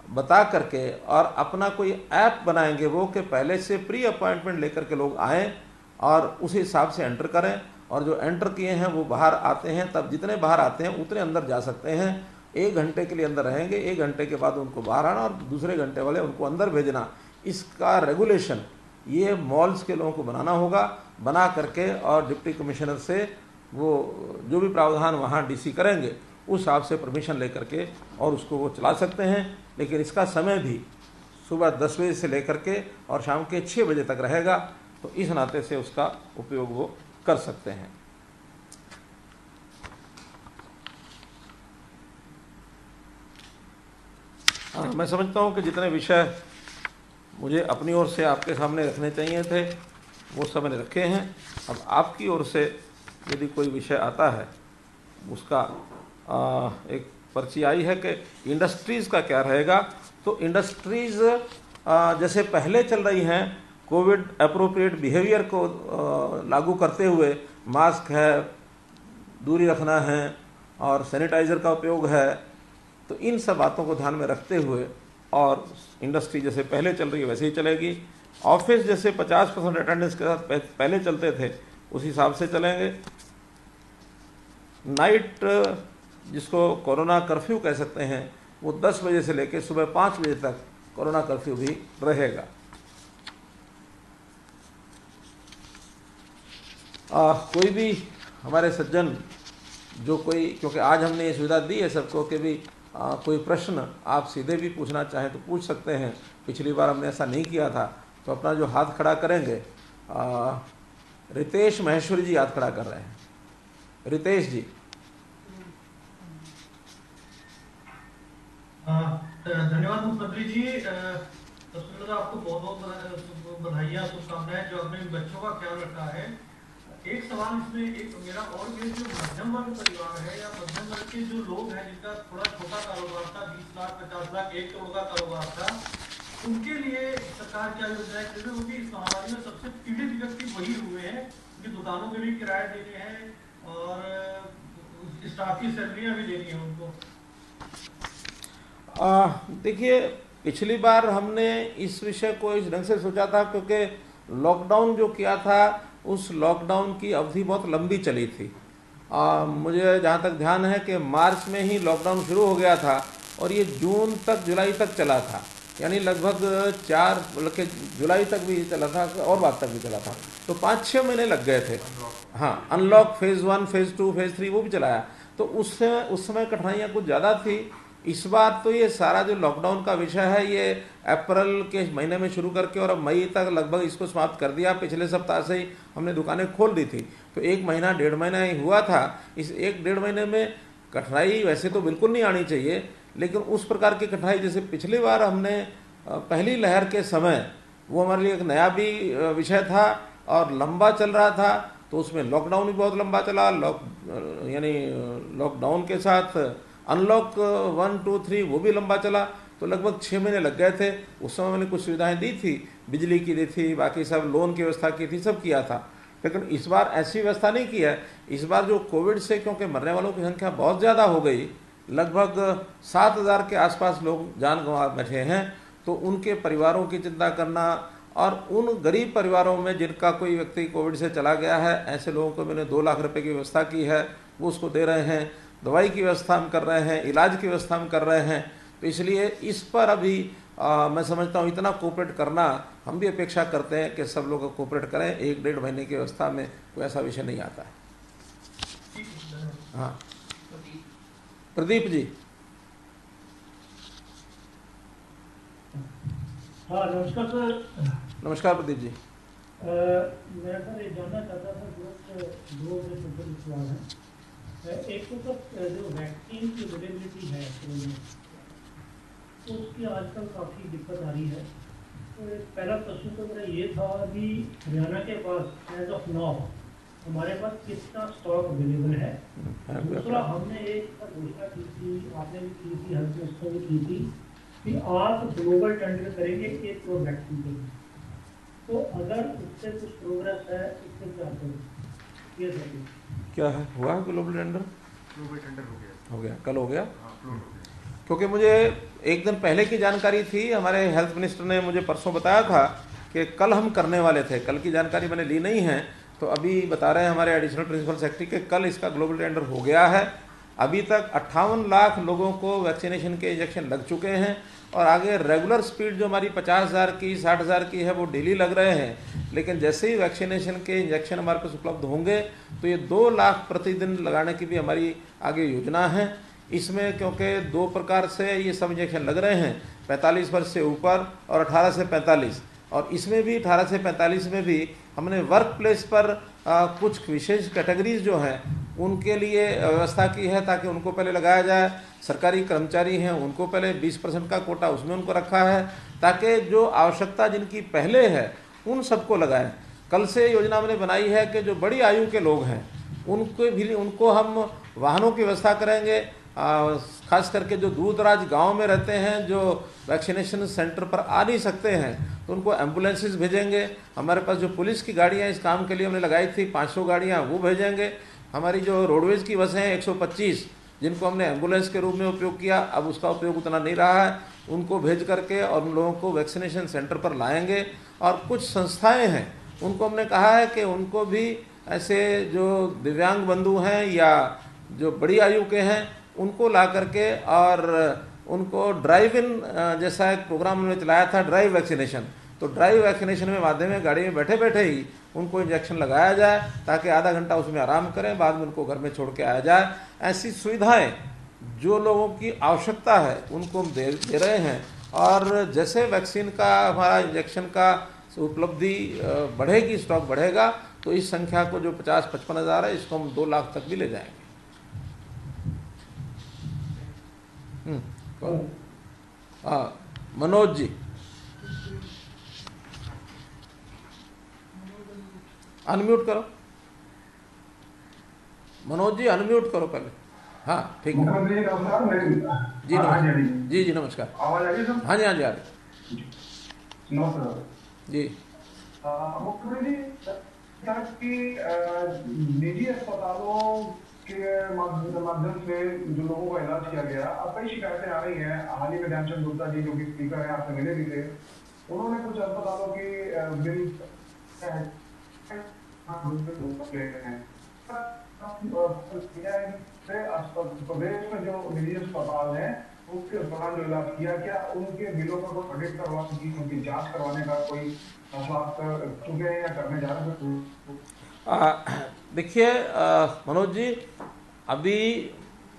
बता करके और अपना कोई ऐप बनाएंगे वो कि पहले से प्री अपॉइंटमेंट लेकर के लोग आएँ और उस हिसाब से एंटर करें, और जो एंटर किए हैं वो बाहर आते हैं, तब जितने बाहर आते हैं उतने अंदर जा सकते हैं। 1 घंटे के लिए अंदर रहेंगे, 1 घंटे के बाद उनको बाहर आना और दूसरे घंटे वाले उनको अंदर भेजना। इसका रेगुलेशन ये मॉल्स के लोगों को बनाना होगा, बना करके और डिप्टी कमिश्नर से वो जो भी प्रावधान वहाँ डीसी करेंगे उस हिसाब से परमिशन लेकर के और उसको वो चला सकते हैं। लेकिन इसका समय भी सुबह 10 बजे से लेकर के और शाम के 6 बजे तक रहेगा, तो इस नाते से उसका उपयोग वो कर सकते हैं। हाँ, मैं समझता हूँ कि जितने विषय मुझे अपनी ओर से आपके सामने रखने चाहिए थे वो सब मैंने रखे हैं। अब आपकी ओर से यदि कोई विषय आता है, उसका एक पर्ची आई है कि इंडस्ट्रीज़ का क्या रहेगा। तो इंडस्ट्रीज़ जैसे पहले चल रही हैं, कोविड अप्रोप्रिएट बिहेवियर को लागू करते हुए मास्क है, दूरी रखना है और सैनिटाइज़र का उपयोग है, तो इन सब बातों को ध्यान में रखते हुए और इंडस्ट्री जैसे पहले चल रही है वैसे ही चलेगी। ऑफिस जैसे 50% अटेंडेंस के साथ पहले चलते थे उस हिसाब से चलेंगे। नाइट जिसको कोरोना कर्फ्यू कह सकते हैं वो 10 बजे से लेकर सुबह 5 बजे तक कोरोना कर्फ्यू भी रहेगा। कोई भी हमारे सज्जन जो कोई, क्योंकि आज हमने ये सुविधा दी है सबको कि भी कोई प्रश्न आप सीधे भी पूछना चाहें तो पूछ सकते हैं। पिछली बार हमने ऐसा नहीं किया था, तो अपना जो हाथ खड़ा करेंगे, रितेश महेश्वरी जी हाथ खड़ा कर रहे हैं। रितेश जी। धन्यवाद मुख्यमंत्री जी। सबसे पहले तो आपको बहुत बहुत बधाइयाँ, शुभकामनाएं जो अपने बच्चों का ख्याल रखा है। एक सवाल इसमें एक मेरा और ये, जो मध्यम वर्ग परिवार है या मध्यम वर्ग के जो लोग हैं जिनका थोड़ा छोटा कारोबार था, 20 लाख 50 लाख 1 करोड़ का कारोबार था, उनके लिए सरकार क्या योजनाएं कर रही है? क्योंकि इस महामारी में सबसे पीड़ित व्यक्ति वही हुए हैं, उनकी दुकानों के भी किराए देने हैं और स्टाफ की सैलरियाँ भी देनी है उनको। देखिए, पिछली बार हमने इस विषय को इस ढंग से सोचा था क्योंकि लॉकडाउन जो किया था उस लॉकडाउन की अवधि बहुत लंबी चली थी। मुझे जहाँ तक ध्यान है कि मार्च में ही लॉकडाउन शुरू हो गया था और ये जून तक जुलाई तक चला था, यानी लगभग 4 बल्कि जुलाई तक भी चला था और बाद तक भी चला था, तो 5-6 महीने लग गए थे। हाँ, अनलॉक फेज़ 1 फेज़ 2 फेज़ 3 वो भी चलाया, तो उस समय कठिनाइयाँ कुछ ज़्यादा थी। इस बार तो ये सारा जो लॉकडाउन का विषय है ये अप्रैल के महीने में शुरू करके और अब मई तक लगभग इसको समाप्त कर दिया। पिछले सप्ताह से ही हमने दुकानें खोल दी थी, तो 1 महीना 1.5 महीना ही हुआ था। इस 1-1.5 महीने में कठिनाई वैसे तो बिल्कुल नहीं आनी चाहिए, लेकिन उस प्रकार की कठिनाई जैसे पिछली बार हमने पहली लहर के समय, वो हमारे लिए एक नया भी विषय था और लंबा चल रहा था, तो उसमें लॉकडाउन भी बहुत लंबा चला। यानी लॉकडाउन के साथ अनलॉक 1, 2, 3 वो भी लंबा चला, तो लगभग 6 महीने लग गए थे। उस समय मैंने कुछ सुविधाएं दी थी, बिजली की दी थी, बाकी सब लोन की व्यवस्था की थी, सब किया था। लेकिन इस बार ऐसी व्यवस्था नहीं की है। इस बार जो कोविड से क्योंकि मरने वालों की संख्या बहुत ज़्यादा हो गई, लगभग 7,000 के आसपास लोग जान गंवा बैठे हैं, तो उनके परिवारों की चिंता करना और उन गरीब परिवारों में जिनका कोई व्यक्ति कोविड से चला गया है, ऐसे लोगों को मैंने 2 लाख रुपए की व्यवस्था की है, वो उसको दे रहे हैं। दवाई की व्यवस्था हम कर रहे हैं, इलाज की व्यवस्था हम कर रहे हैं। तो इसलिए इस पर अभी मैं समझता हूँ इतना कोऑपरेट करना, हम भी अपेक्षा करते हैं कि सब लोग कोऑपरेट करें। 1-1.5 महीने की व्यवस्था में कोई ऐसा विषय नहीं आता है। हाँ, प्रदीप जी। हाँ, नमस्कार सर। नमस्कार प्रदीप जी। मैं सर ये जानना चाहता था, दो छोटे सवाल हैं। एक तो सर जो वैक्सीन की अवेलेबिलिटी है तो उसकी आजकल काफ़ी दिक्कत आ रही है। तो पहला प्रश्न तो मेरा ये था कि हरियाणा के पास एज ऑफ नाउ हमारे पास कितना स्टॉक अवेलेबल है। दूसरा, हमने एक घोषणा की थी, आपने भी की थी, हर दोस्तों ने की थी कि आप ग्लोबल टेंडर करेंगे 1 करोड़ वैक्सीन के लिए। तो अगर उससे कुछ प्रोग्रेस है, इससे क्या करें? ये सर क्या है, हुआ है ग्लोबल टेंडर? ग्लोबल टेंडर हो गया, कल हो गया। हाँ, क्योंकि मुझे एक दिन पहले की जानकारी थी, हमारे हेल्थ मिनिस्टर ने मुझे परसों बताया था कि कल हम करने वाले थे। कल की जानकारी मैंने ली नहीं है, तो अभी बता रहे हैं हमारे एडिशनल प्रिंसिपल सेक्रेटरी के कल इसका ग्लोबल टेंडर हो गया है। अभी तक 58 लाख लोगों को वैक्सीनेशन के इंजेक्शन लग चुके हैं और आगे रेगुलर स्पीड जो हमारी 50,000 की 60,000 की है वो डेली लग रहे हैं। लेकिन जैसे ही वैक्सीनेशन के इंजेक्शन हमारे पास उपलब्ध होंगे तो ये 2 लाख प्रतिदिन लगाने की भी हमारी आगे योजना है। इसमें क्योंकि 2 प्रकार से ये सब इंजेक्शन लग रहे हैं, 45 वर्ष से ऊपर और 18 से 45, और इसमें भी 18 से 45 में भी हमने वर्क प्लेस पर कुछ विशेष कैटेगरीज जो हैं उनके लिए व्यवस्था की है ताकि उनको पहले लगाया जाए। सरकारी कर्मचारी हैं उनको पहले 20% का कोटा उसमें उनको रखा है ताकि जो आवश्यकता जिनकी पहले है उन सबको लगाएं। कल से योजना हमने बनाई है कि जो बड़ी आयु के लोग हैं उनको हम वाहनों की व्यवस्था करेंगे, खास करके जो दूर दराज गाँव में रहते हैं, जो वैक्सीनेशन सेंटर पर आ नहीं सकते हैं, तो उनको एम्बुलेंसेस भेजेंगे। हमारे पास जो पुलिस की गाड़ियाँ इस काम के लिए हमने लगाई थी 500 गाड़ियाँ, वो भेजेंगे। हमारी जो रोडवेज़ की बसें हैं 125, जिनको हमने एम्बुलेंस के रूप में उपयोग किया, अब उसका उपयोग उतना नहीं रहा है, उनको भेज करके और उन लोगों को वैक्सीनेशन सेंटर पर लाएंगे। और कुछ संस्थाएं हैं उनको हमने कहा है कि उनको भी ऐसे जो दिव्यांग बंधु हैं या जो बड़ी आयु के हैं उनको ला करके और उनको ड्राइव इन जैसा एक प्रोग्राम हमने चलाया था, ड्राइव वैक्सीनेशन। तो ड्राइव वैक्सीनेशन में माध्यम में गाड़ी में बैठे बैठे ही उनको इंजेक्शन लगाया जाए ताकि आधा घंटा उसमें आराम करें, बाद में उनको घर में छोड़ के आया जाए। ऐसी सुविधाएं जो लोगों की आवश्यकता है उनको हम दे रहे हैं। और जैसे वैक्सीन का हमारा इंजेक्शन का उपलब्धि बढ़ेगी, स्टॉक बढ़ेगा, तो इस संख्या को जो 50-55 हज़ार है इसको हम 2 लाख तक भी ले जाएंगे। मनोज जी अनम्यूट करो, मनोज जी अनम्यूट करो पहले। हाँ ठीक है जी, नमस्कार जी नमस्कार। आवाज आ रही है? हाँ जी हाँ जी आ रही नमस्कार जी। मुख्यमंत्री की निजी अस्पतालों के माध्यम से जो लोगों का इलाज किया गया, अब कई शिकायतें आ रही हैं। हाल ही में ध्यानचंद गुप्ता जी जो कि स्पीकर हैं, आपसे मिले भी थे, उन्होंने कुछ अस्पतालों की बिल प्रदेश में जो निजी अस्पताल हैं उसके दौरान जो इलाज किया, क्या उनके बिलों का कोई ऑडिट करवाने की, उनकी जांच करवाने का कोई आप चुके हैं या करने जा रहे हैं? देखिए मनोज जी, अभी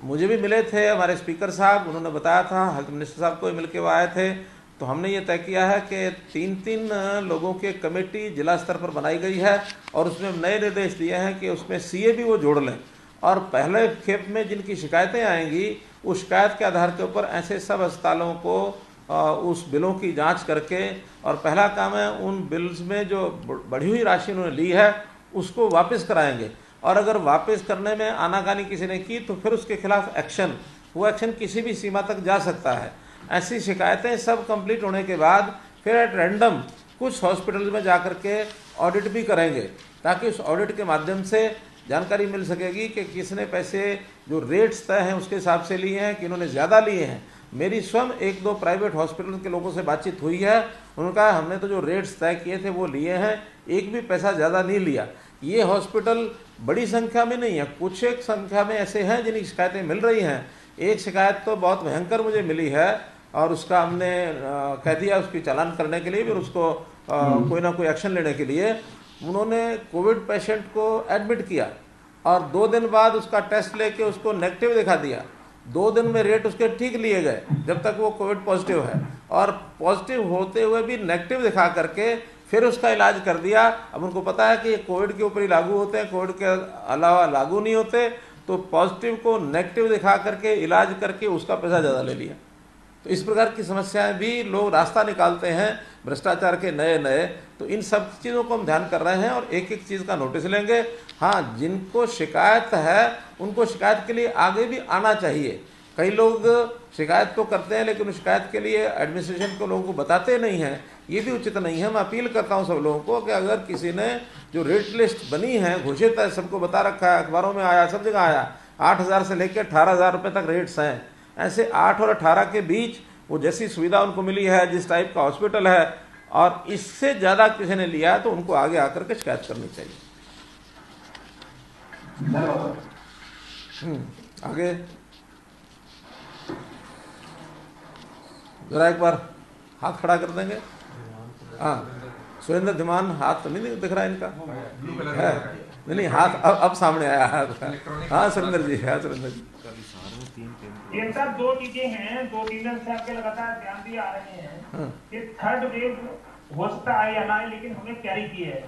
मुझे भी मिले थे हमारे स्पीकर साहब, उन्होंने बताया था, हेल्थ मिनिस्टर साहब को मिल के वो आए थे। तो हमने ये तय किया है कि 3-3 लोगों की कमेटी जिला स्तर पर बनाई गई है और उसमें नए निर्देश दिए हैं कि उसमें सीए भी वो जोड़ लें। और पहले खेप में जिनकी शिकायतें आएंगी उस शिकायत के आधार के ऊपर ऐसे सब अस्पतालों को उस बिलों की जांच करके, और पहला काम है उन बिल्स में जो बढ़ी हुई राशि उन्होंने ली है उसको वापस कराएंगे। और अगर वापस करने में आनाकानी किसी ने की तो फिर उसके खिलाफ एक्शन, वो एक्शन किसी भी सीमा तक जा सकता है। ऐसी शिकायतें सब कंप्लीट होने के बाद फिर एट रैंडम कुछ हॉस्पिटल में जाकर के ऑडिट भी करेंगे ताकि उस ऑडिट के माध्यम से जानकारी मिल सकेगी कि किसने पैसे जो रेट्स तय हैं उसके हिसाब से लिए हैं कि इन्होंने ज़्यादा लिए हैं। मेरी स्वयं 1-2 प्राइवेट हॉस्पिटल के लोगों से बातचीत हुई है, उन्होंने कहा हमने तो जो रेट्स तय किए थे वो लिए हैं, एक भी पैसा ज़्यादा नहीं लिया। ये हॉस्पिटल बड़ी संख्या में नहीं है, कुछ एक संख्या में ऐसे हैं जिनकी शिकायतें मिल रही हैं। एक शिकायत तो बहुत भयंकर मुझे मिली है और उसका हमने कह दिया उसकी चालान करने के लिए, फिर उसको कोई ना कोई एक्शन लेने के लिए। उन्होंने कोविड पेशेंट को एडमिट किया और 2 दिन बाद उसका टेस्ट लेके उसको नेगेटिव दिखा दिया। 2 दिन में रेट उसके ठीक लिए गए जब तक वो कोविड पॉजिटिव है, और पॉजिटिव होते हुए भी नेगेटिव दिखा करके फिर उसका इलाज कर दिया। अब उनको पता है कि ये कोविड के ऊपर ही लागू होते हैं, कोविड के अलावा लागू नहीं होते, तो पॉजिटिव को नेगेटिव दिखा करके इलाज करके उसका पैसा ज़्यादा ले लिया। तो इस प्रकार की समस्याएं भी लोग रास्ता निकालते हैं भ्रष्टाचार के नए। तो इन सब चीज़ों को हम ध्यान कर रहे हैं और एक एक चीज़ का नोटिस लेंगे। हाँ, जिनको शिकायत है उनको शिकायत के लिए आगे भी आना चाहिए। कई लोग शिकायत तो करते हैं लेकिन शिकायत के लिए एडमिनिस्ट्रेशन को लोगों को बताते नहीं हैं, ये भी उचित नहीं है। मैं अपील करता हूँ सब लोगों को कि अगर किसी ने जो रेट लिस्ट बनी है, घोषित है, सबको बता रखा है, अखबारों में आया, सब जगह आया, 8,000 से लेकर 18,000 रुपये तक रेट्स हैं। ऐसे 8 और 18 के बीच वो जैसी सुविधा उनको मिली है, जिस टाइप का हॉस्पिटल है, और इससे ज़्यादा किसी ने लिया है तो उनको आगे आकर के शिकायत करनी चाहिए। आगे जरा एक बार हाथ खड़ा कर देंगे। हाँ, सुरेंद्र धीमान, हाथ तो नहीं दिख रहा है इनका, है नहीं, हाथ अब सामने आया हाथ। हाँ सुरेंद्र जी, हाँ सुरेंद्र जी। ये सब दो चीजें हैं, 2-3 दिन से आपके लगातार ध्यान दिए आ रहे हैं कि थर्ड वेव हो सकता है या ना, लेकिन हमने कैरी की है।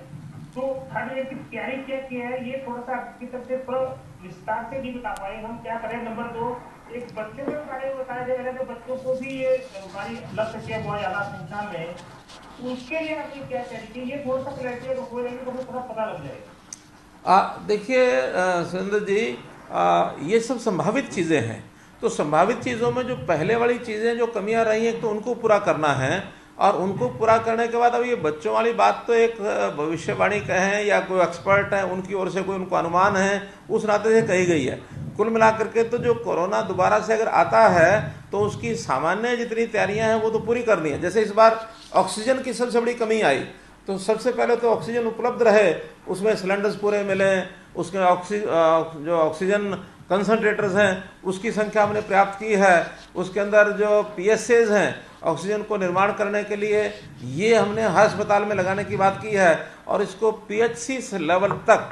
तो थर्ड वेव की कैरी क्या की है, ये थोड़ा सा आपकी तरफ से थोड़ा विस्तार से नहीं बता पाए, हम क्या करें। नंबर 2, एक बच्चों के बारे में बताया जाएगा कि बच्चों को भी ये बीमारी लग सकती है बहुत ज्यादा संख्या में, उसके लिए आपने क्या कैरी की, ये थोड़ा सा क्लैरिटी हो जाएगी तो हमें थोड़ा पता लग जाएगा। देखिए सुरेंद्र जी, ये सब संभावित चीज़ें हैं। तो संभावित चीज़ों में जो पहले वाली चीज़ें जो कमियां रही हैं तो उनको पूरा करना है, और उनको पूरा करने के बाद अब ये बच्चों वाली बात तो एक भविष्यवाणी कहें या कोई एक्सपर्ट है उनकी ओर से कोई उनको अनुमान है, उस नाते से कही गई है। कुल मिलाकर के तो जो कोरोना दोबारा से अगर आता है तो उसकी सामान्य जितनी तैयारियां हैं वो तो पूरी करनी है। जैसे इस बार ऑक्सीजन की सबसे बड़ी कमी आई, तो सबसे पहले तो ऑक्सीजन उपलब्ध रहे, उसमें सिलेंडर्स पूरे मिले, उसके जो ऑक्सीजन कंसंट्रेटर्स हैं उसकी संख्या हमने प्राप्त की है, उसके अंदर जो PSAs हैं ऑक्सीजन को निर्माण करने के लिए, ये हमने हर अस्पताल में लगाने की बात की है, और इसको PHC लेवल तक,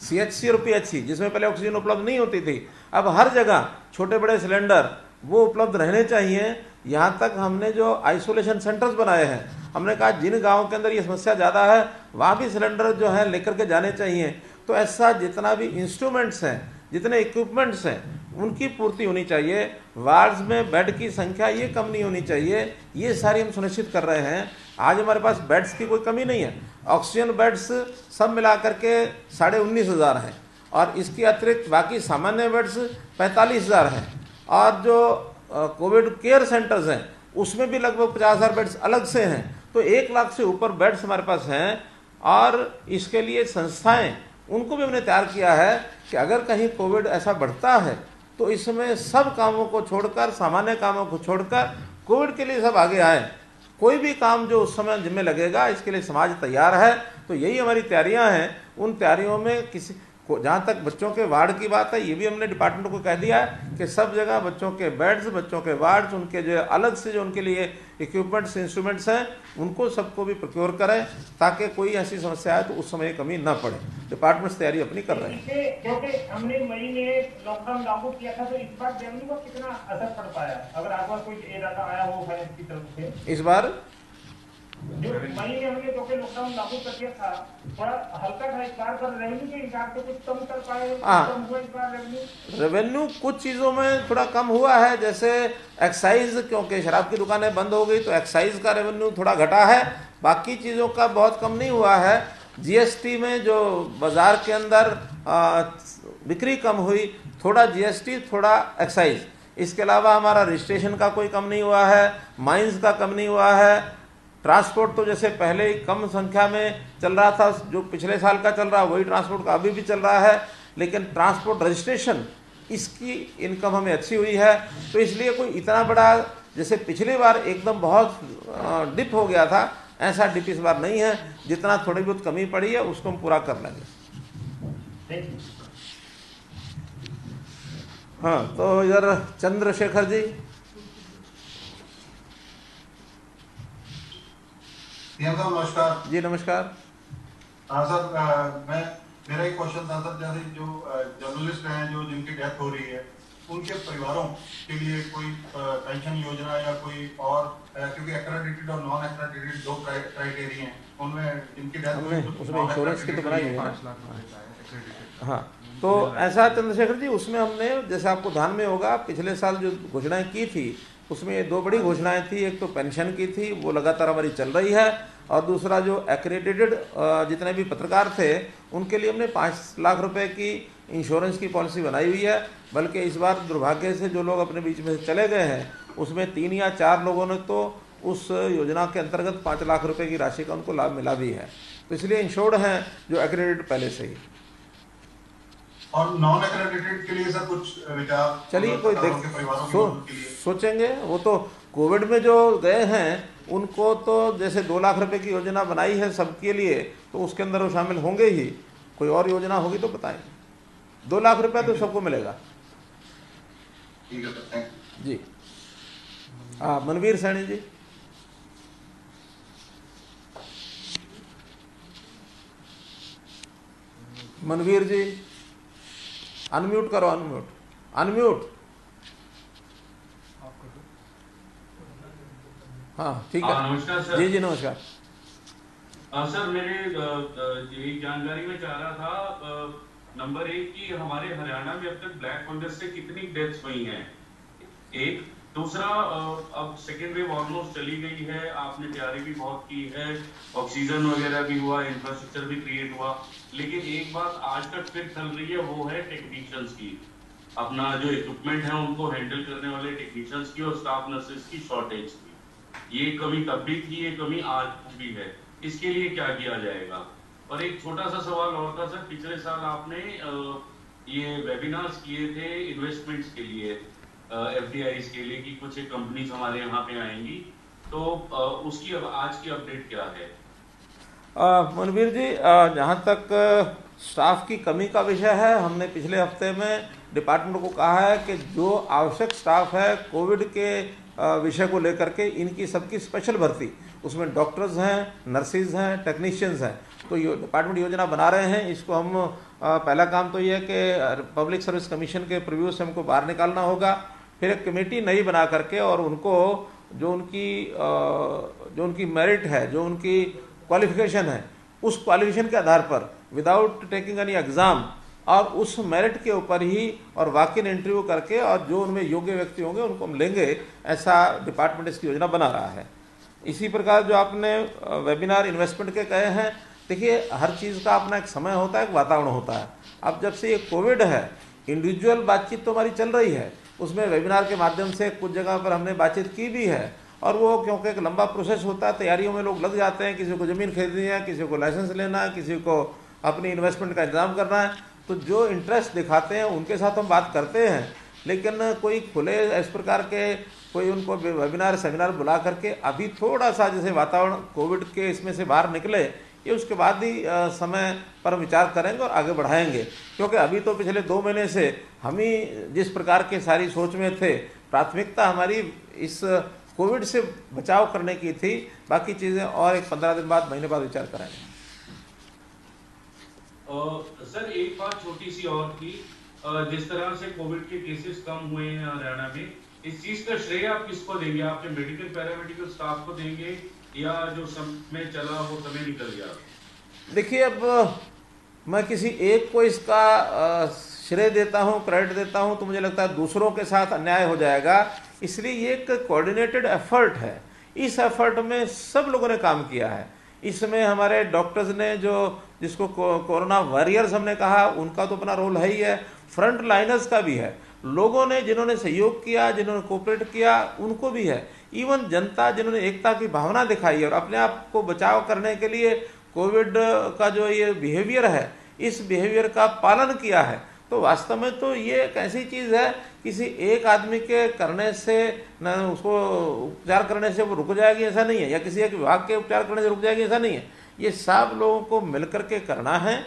CHC और PHC जिसमें पहले ऑक्सीजन उपलब्ध नहीं होती थी, अब हर जगह छोटे बड़े सिलेंडर वो उपलब्ध रहने चाहिए। यहाँ तक हमने जो आइसोलेशन सेंटर्स बनाए हैं, हमने कहा जिन गाँव के अंदर ये समस्या ज़्यादा है वहाँ भी सिलेंडर जो है लेकर के जाने चाहिए। तो ऐसा जितना भी इंस्ट्रूमेंट्स हैं, जितने इक्विपमेंट्स हैं, उनकी पूर्ति होनी चाहिए। वार्ड्स में बेड की संख्या ये कम नहीं होनी चाहिए, ये सारी हम सुनिश्चित कर रहे हैं। आज हमारे पास बेड्स की कोई कमी नहीं है, ऑक्सीजन बेड्स सब मिला करके 19,500 हैं, और इसके अतिरिक्त बाकी सामान्य बेड्स 45,000 हैं, और जो कोविड केयर सेंटर्स हैं उसमें भी लगभग 50,000 बेड्स अलग से हैं। तो 1 लाख से ऊपर बेड्स हमारे पास हैं, और इसके लिए संस्थाएं, उनको भी हमने तैयार किया है कि अगर कहीं कोविड ऐसा बढ़ता है तो इसमें सब कामों को छोड़कर, सामान्य कामों को छोड़कर कोविड के लिए सब आगे आए। कोई भी काम जो उस समय जिम्मे लगेगा, इसके लिए समाज तैयार है। तो यही हमारी तैयारियां हैं। उन तैयारियों में किसी को, जहाँ तक बच्चों के वार्ड की बात है, ये भी हमने डिपार्टमेंट को कह दिया है कि सब जगह बच्चों के बेड्स, बच्चों के वार्ड्स, उनके जो अलग से जो उनके लिए इक्विपमेंट्स, इंस्ट्रूमेंट्स हैं, उनको सबको भी प्रोक्योर करें, ताकि कोई ऐसी समस्या आए तो उस समय कमी ना पड़े। डिपार्टमेंट्स तैयारी अपनी कर रहे हैं। क्योंकि हमने मई में लॉकडाउन लागू किया था, तो इस बार रेवेन्यू का कितना असर पड़ पाया, अगर आपका कोई डाटा आया हो फाइनेंस की तरफ से? इस बार जो मई में हमने जो लॉकडाउन लागू कर दिया था, थोड़ा हल्का था, इस बार पर रेवेन्यू के हिसाब से कुछ कम कर पाए? कम हुआ इस बार रेवेन्यू कुछ चीज़ों में थोड़ा कम हुआ है, जैसे एक्साइज, क्योंकि शराब की दुकानें बंद हो गई तो एक्साइज का रेवेन्यू थोड़ा घटा है, बाकी चीज़ों का बहुत कम नहीं हुआ है। GST में जो बाजार के अंदर बिक्री कम हुई, थोड़ा GST, थोड़ा एक्साइज, इसके अलावा हमारा रजिस्ट्रेशन का कोई कम नहीं हुआ है, माइंस का कम नहीं हुआ है। ट्रांसपोर्ट तो जैसे पहले ही कम संख्या में चल रहा था, जो पिछले साल का चल रहा है वही ट्रांसपोर्ट का अभी भी चल रहा है, लेकिन ट्रांसपोर्ट रजिस्ट्रेशन इसकी इनकम हमें अच्छी हुई है। तो इसलिए कोई इतना बड़ा, जैसे पिछली बार एकदम बहुत डिप हो गया था, ऐसा डिप इस बार नहीं है। जितना थोड़ी बहुत कमी पड़ी है उसको हम पूरा कर लेंगे। हाँ, तो इधर चंद्रशेखर जी। नमस्कार जी नमस्कार। हाँ सर, मेरा एक क्वेश्चन था सर, जैसे जो जर्नलिस्ट हैं जो जिनकी डेथ हो रही है, उनके परिवारों के लिए कोई पेंशन योजना या कोई और, क्योंकि एक्रेडिटेड और नॉन एक्रेडिटेड 2 क्राइटेरिया हैं, उनमें जिनकी डेथ हुई उसमें इंश्योरेंस की तो बनाई है ना। हाँ, तो ऐसा चंद्रशेखर जी, उसमें हमने, जैसे आपको ध्यान में होगा, पिछले साल जो घोषणाएं की थी उसमें 2 बड़ी घोषणाएं थी। एक तो पेंशन की थी, वो लगातार हमारी चल रही है, और दूसरा जो एक्रेडिटेड जितने भी पत्रकार थे उनके लिए हमने 5 लाख रुपए की इंश्योरेंस की पॉलिसी बनाई हुई है। बल्कि इस बार दुर्भाग्य से जो लोग अपने बीच में से चले गए हैं, उसमें 3 या 4 लोगों ने तो उस योजना के अंतर्गत 5 लाख रुपए की राशि का उनको लाभ मिला भी है। तो इसलिए इंश्योर्ड हैं जो एक्रेडिटेड पहले से ही। और नॉन एक्रेडिटेड के लिए सर कुछ विचार? चलिए कोई सोचेंगे। वो तो कोविड में जो गए हैं उनको तो जैसे 2 लाख रुपए की योजना बनाई है सबके लिए, तो उसके अंदर वो शामिल होंगे ही। कोई और योजना होगी तो बताएंगे। 2 लाख रुपए तो सबको मिलेगा। ठीक है sir, thank you ji. Manveer Saini ji. Manveer ji unmute करो, अनम्यूट। हाँ ठीक है। नमस्कार सर। जी जी नमस्कार। सर मेरे यही जानकारी में चाह रहा था, नंबर 1 कि हमारे हरियाणा में अब तक ब्लैक फंगस से कितनी डेथ्स हुई हैं, एक। दूसरा, अब सेकेंड वेव ऑलमोस्ट चली गई है, आपने तैयारी भी बहुत की है, ऑक्सीजन वगैरह भी हुआ, इंफ्रास्ट्रक्चर भी क्रिएट हुआ, लेकिन एक बात आज तक फिर चल रही है, वो है टेक्नीशियंस की। अपना जो इक्विपमेंट है उनको हैंडल करने वाले टेक्नीशियंस की और स्टाफ नर्सेज की शॉर्टेज की। ये कमी तब भी थी, ये कमी आज भी है। इसके लिए क्या किया जाएगा? और एक छोटा सा सवाल और था सर, पिछले साल आपने ये वेबिनार्स किए थे इन्वेस्टमेंट्स के लिए, FDIs के लिए, कि कुछ कंपनीज हमारे यहाँ पे आएंगी, तो उसकी आज की अपडेट क्या है? मनवीर जी, जहाँ तक स्टाफ की कमी का विषय है, हमने पिछले हफ्ते में डिपार्टमेंट को कहा है कि जो आवश्यक स्टाफ है कोविड के विषय को लेकर के, इनकी सबकी स्पेशल भर्ती, उसमें डॉक्टर्स हैं, नर्सिस हैं, टेक्नीशियंस हैं, तो ये डिपार्टमेंट योजना बना रहे हैं। इसको हम पहला काम तो ये है कि पब्लिक सर्विस कमीशन के प्रीव्यू से हमको बाहर निकालना होगा, फिर एक कमेटी नई बना करके, और उनको जो उनकी मेरिट है, जो उनकी क्वालिफिकेशन है, उस क्वालिफिकेशन के आधार पर विदाउट टेकिंग एनी एग्जाम और उस मेरिट के ऊपर ही और वॉक इन इंटरव्यू करके, और जो उनमें योग्य व्यक्ति होंगे उनको हम लेंगे, ऐसा डिपार्टमेंट इसकी योजना बना रहा है। इसी प्रकार जो आपने वेबिनार इन्वेस्टमेंट के कहे हैं, देखिए हर चीज़ का अपना एक समय होता है, एक वातावरण होता है। अब जब से ये कोविड है, इंडिविजुअल बातचीत तो हमारी चल रही है, उसमें वेबिनार के माध्यम से कुछ जगह पर हमने बातचीत की भी है, और वो क्योंकि एक लंबा प्रोसेस होता है, तैयारियों में लोग लग जाते हैं, किसी को ज़मीन खरीदनी है, किसी को लाइसेंस लेना है, किसी को अपनी इन्वेस्टमेंट का इंतजाम करना है, तो जो इंटरेस्ट दिखाते हैं उनके साथ हम बात करते हैं, लेकिन कोई खुले इस प्रकार के कोई उनको वेबिनार सेमिनार बुला करके अभी थोड़ा सा जैसे वातावरण कोविड के इसमें से बाहर निकले, ये उसके बाद ही समय पर विचार करेंगे और आगे बढ़ाएंगे। क्योंकि अभी तो पिछले 2 महीने से हम ही जिस प्रकार के सारी सोच में थे, प्राथमिकता हमारी इस कोविड से बचाव करने की थी, बाकी चीज़ें और एक 15 दिन बाद, महीने बाद विचार करेंगे। सर एक बात छोटी सी और थी, जिस तरह से कोविड के केसेस कम हुए हैं हरियाणा में, इस चीज का श्रेय आप किसको देंगे? आपके मेडिकल पैरामेडिकल स्टाफ को देंगे, या जो समय चला वो समय निकल गया? देखिए, अब मैं किसी एक को इसका श्रेय देता हूँ, क्रेडिट देता हूँ, तो मुझे लगता है दूसरों के साथ अन्याय हो जाएगा। इसलिए ये एक कोऑर्डिनेटेड एफर्ट है। इस एफर्ट में सब लोगों ने काम किया है। इसमें हमारे डॉक्टर्स ने, जो जिसको कोरोना वॉरियर्स हमने कहा, उनका तो अपना रोल है ही है, फ्रंट लाइनर्स का भी है, लोगों ने जिन्होंने सहयोग किया, जिन्होंने कोऑपरेट किया, उनको भी है, इवन जनता जिन्होंने एकता की भावना दिखाई है और अपने आप को बचाव करने के लिए कोविड का जो ये बिहेवियर है, इस बिहेवियर का पालन किया है। तो वास्तव में तो ये एक ऐसी चीज़ है, किसी एक आदमी के करने से न उसको उपचार करने से वो रुक जाएगी ऐसा नहीं है, या किसी एक विभाग के उपचार करने से रुक जाएगी ऐसा नहीं है। ये सब लोगों को मिलकर के करना है,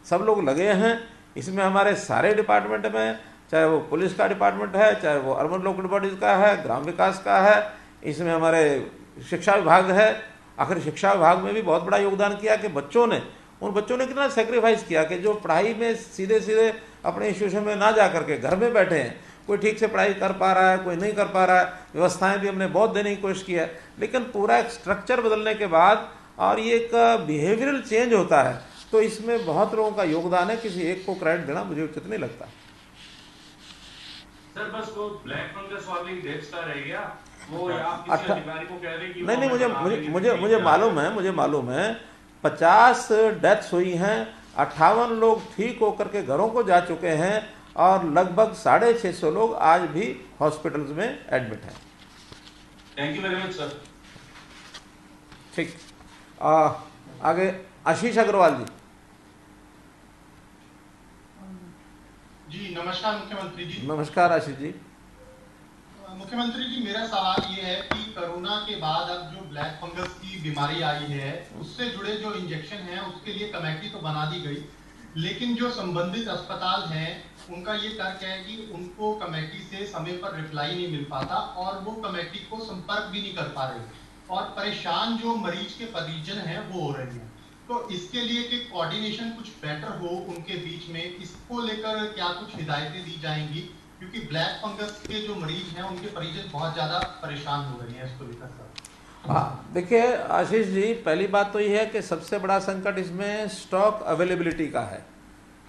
सब लोग लगे हैं इसमें। हमारे सारे डिपार्टमेंट में, चाहे वो पुलिस का डिपार्टमेंट है, चाहे वो अर्बन लोकल बॉडीज का है, ग्राम विकास का है, इसमें हमारे शिक्षा विभाग है। आखिर शिक्षा विभाग में भी बहुत बड़ा योगदान किया कि उन बच्चों ने कितना सेक्रीफाइस किया कि जो पढ़ाई में सीधे सीधे अपने इंस्टीट्यूशन में ना जा करके घर में बैठे हैं, कोई ठीक से पढ़ाई कर पा रहा है, कोई नहीं कर पा रहा है। व्यवस्थाएं भी हमने बहुत देने की कोशिश की है, लेकिन पूरा एक स्ट्रक्चर बदलने के बाद और ये एक बिहेवियरल चेंज होता है, तो इसमें बहुत लोगों का योगदान है। किसी एक को क्रेडिट देना मुझे उचित नहीं लगता। सर बस वो ब्लैक फंगस वाली डेथ्स का रह गया, वो आप किसी अधिकारी को कह रहे कि नहीं, मुझे मालूम है 50 डेथ्स हुई हैं, 58 लोग ठीक होकर के घरों को जा चुके हैं, और लगभग 650 लोग आज भी हॉस्पिटल्स में एडमिट हैं। Thank you very much sir. ठीक, आगे आशीष अग्रवाल जी। नमस्कार मुख्यमंत्री जी। नमस्कार आशीष जी। मुख्यमंत्री जी, मेरा सवाल ये है कि कोरोना के बाद अब जो ब्लैक फंगस की बीमारी आई है उससे जुड़े जो इंजेक्शन हैं उसके लिए कमेटी तो बना दी गई, लेकिन जो संबंधित अस्पताल हैं उनका ये तर्क है कि उनको कमेटी से समय पर रिप्लाई नहीं मिल पाता और वो कमेटी को संपर्क भी नहीं कर पा रहे और परेशान जो मरीज के परिजन हैं वो हो रहे हैं। तो इसके लिए कि कोऑर्डिनेशन कुछ बेटर हो उनके बीच में, इसको लेकर क्या कुछ हिदायतें दी जाएंगी? क्योंकि ब्लैक फंगस के जो मरीज हैं उनके परिजन बहुत ज्यादा परेशान हो रहे हैं इसको लेकर सर। हाँ, देखिए आशीष जी, पहली बात तो ये है कि सबसे बड़ा संकट इसमें स्टॉक अवेलेबिलिटी का है।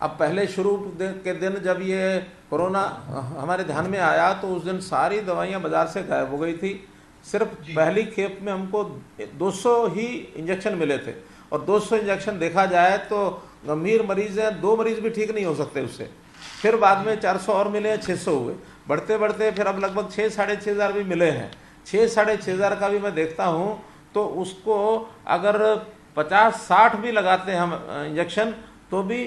अब पहले शुरू के दिन जब ये कोरोना हमारे ध्यान में आया तो उस दिन सारी दवाइयाँ बाजार से गायब हो गई थी। सिर्फ पहली खेप में हमको 200 ही इंजेक्शन मिले थे और 200 इंजेक्शन देखा जाए तो गंभीर मरीज हैं, 2 मरीज भी ठीक नहीं हो सकते उससे। फिर बाद में 400 और मिले, 600 हुए, बढ़ते बढ़ते फिर अब लगभग 6-6.5 हज़ार भी मिले हैं। 6-6.5 हज़ार का भी मैं देखता हूँ तो उसको अगर 50-60 भी लगाते हैं हम इंजेक्शन तो भी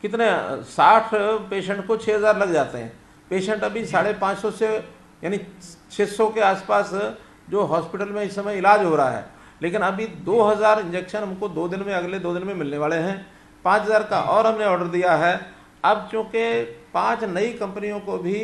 कितने 60 पेशेंट को 6,000 लग जाते हैं। पेशेंट अभी 550 से यानी 600 के आसपास जो हॉस्पिटल में इस समय इलाज हो रहा है, लेकिन अभी 2,000 इंजेक्शन हमको 2 दिन में, अगले 2 दिन में मिलने वाले हैं। 5,000 का और हमने ऑर्डर दिया है। अब चूँकि 5 नई कंपनियों को भी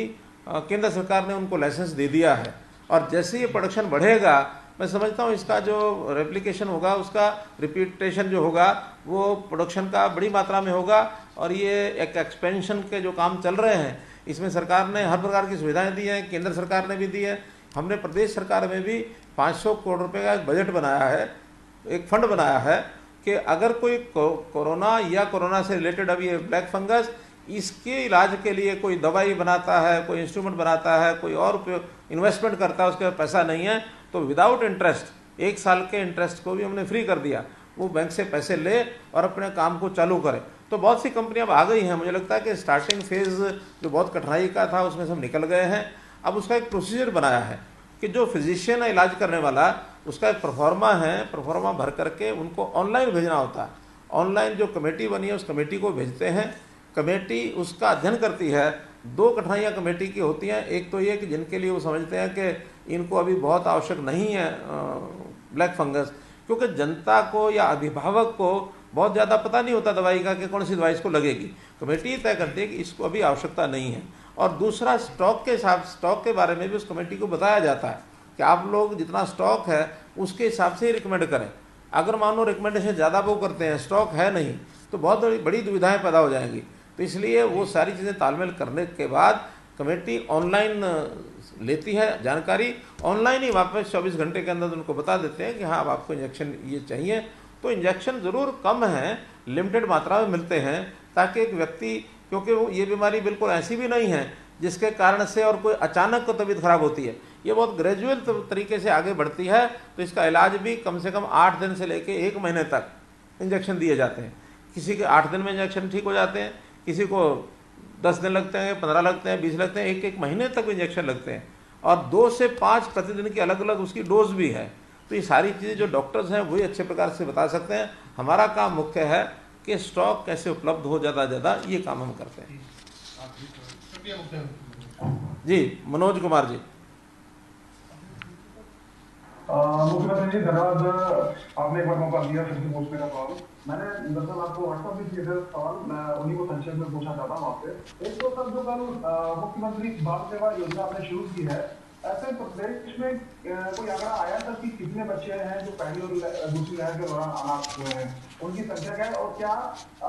केंद्र सरकार ने उनको लाइसेंस दे दिया है और जैसे ये प्रोडक्शन बढ़ेगा मैं समझता हूँ इसका जो रेप्लिकेशन होगा, उसका रिपीटेशन जो होगा वो प्रोडक्शन का बड़ी मात्रा में होगा और ये एक एक्सपेंशन के जो काम चल रहे हैं इसमें सरकार ने हर प्रकार की सुविधाएं दी हैं, केंद्र सरकार ने भी दी है। हमने प्रदेश सरकार में भी 500 करोड़ रुपए का एक बजट बनाया है, एक फंड बनाया है कि अगर कोई कोरोना या कोरोना से रिलेटेड अभी ये ब्लैक फंगस, इसके इलाज के लिए कोई दवाई बनाता है, कोई इंस्ट्रूमेंट बनाता है, कोई और इन्वेस्टमेंट करता है, उसके पास पैसा नहीं है तो विदाउट इंटरेस्ट 1 साल के इंटरेस्ट को भी हमने फ्री कर दिया। वो बैंक से पैसे ले और अपने काम को चालू करे। तो बहुत सी कंपनियां अब आ गई हैं। मुझे लगता है कि स्टार्टिंग फेज जो बहुत कठिनाई का था उसमें से हम निकल गए हैं। अब उसका एक प्रोसीजर बनाया है कि जो फिजिशियन है इलाज करने वाला, उसका एक प्रोफार्मा है, प्रोफार्मा भर करके उनको ऑनलाइन भेजना होता है। ऑनलाइन जो कमेटी बनी है उस कमेटी को भेजते हैं, कमेटी उसका अध्ययन करती है। 2 कठिनाइयाँ कमेटी की होती हैं। एक तो ये कि जिनके लिए वो समझते हैं कि इनको अभी बहुत आवश्यक नहीं है ब्लैक फंगस, क्योंकि जनता को या अभिभावक को बहुत ज़्यादा पता नहीं होता दवाई का कि कौन सी दवाई इसको लगेगी। कमेटी तय करती है कि इसको अभी आवश्यकता नहीं है। और दूसरा स्टॉक के बारे में भी उस कमेटी को बताया जाता है कि आप लोग जितना स्टॉक है उसके हिसाब से ही रिकमेंड करें। अगर मान लो रिकमेंडेशन ज़्यादा वो करते हैं, स्टॉक है नहीं, तो बहुत बड़ी दुविधाएं पैदा हो जाएंगी। तो इसलिए वो सारी चीज़ें तालमेल करने के बाद कमेटी ऑनलाइन लेती है जानकारी, ऑनलाइन ही वापस 24 घंटे के अंदर उनको बता देते हैं कि हाँ अब आपको इंजेक्शन ये चाहिए। तो इंजेक्शन ज़रूर कम है, लिमिटेड मात्रा में मिलते हैं ताकि एक व्यक्ति, क्योंकि वो ये बीमारी बिल्कुल ऐसी भी नहीं है जिसके कारण से और कोई अचानक को तबीयत खराब होती है। ये बहुत ग्रेजुअल तरीके से आगे बढ़ती है। तो इसका इलाज भी कम से कम 8 दिन से लेके 1 महीने तक इंजेक्शन दिए जाते हैं। किसी के 8 दिन में इंजेक्शन ठीक हो जाते हैं, किसी को 10 दिन लगते हैं, 15 लगते हैं, 20 लगते हैं, 1 महीने तक इंजेक्शन लगते हैं और 2 से 5 प्रतिदिन की अलग अलग उसकी डोज भी है। तो ये सारी चीज़ें जो डॉक्टर्स हैं वही अच्छे प्रकार से बता सकते हैं। हमारा काम मुख्य है कि स्टॉक कैसे उपलब्ध हो ज़्यादा ये काम हम करते हैं। जी मनोज कुमार जी। मुख्यमंत्री जी धन्यवाद, आपने एक बार मौका दिया फिर से पूछने का सवाल। मैंने दरअसल आपको व्हाट्सएप भी किए थे सवाल, मैं उन्हीं को संक्षेप में पूछना चाहता हूँ आपसे। एक तो सर जो कल मुख्यमंत्री बाल सेवा योजना आपने शुरू की है, ऐसे प्रदेश में कोई आंकड़ा आया था कि कितने बच्चे हैं जो पहली और दूसरी लहर के दौरान अनाथ हुए हैं, उनकी संख्या क्या है? और क्या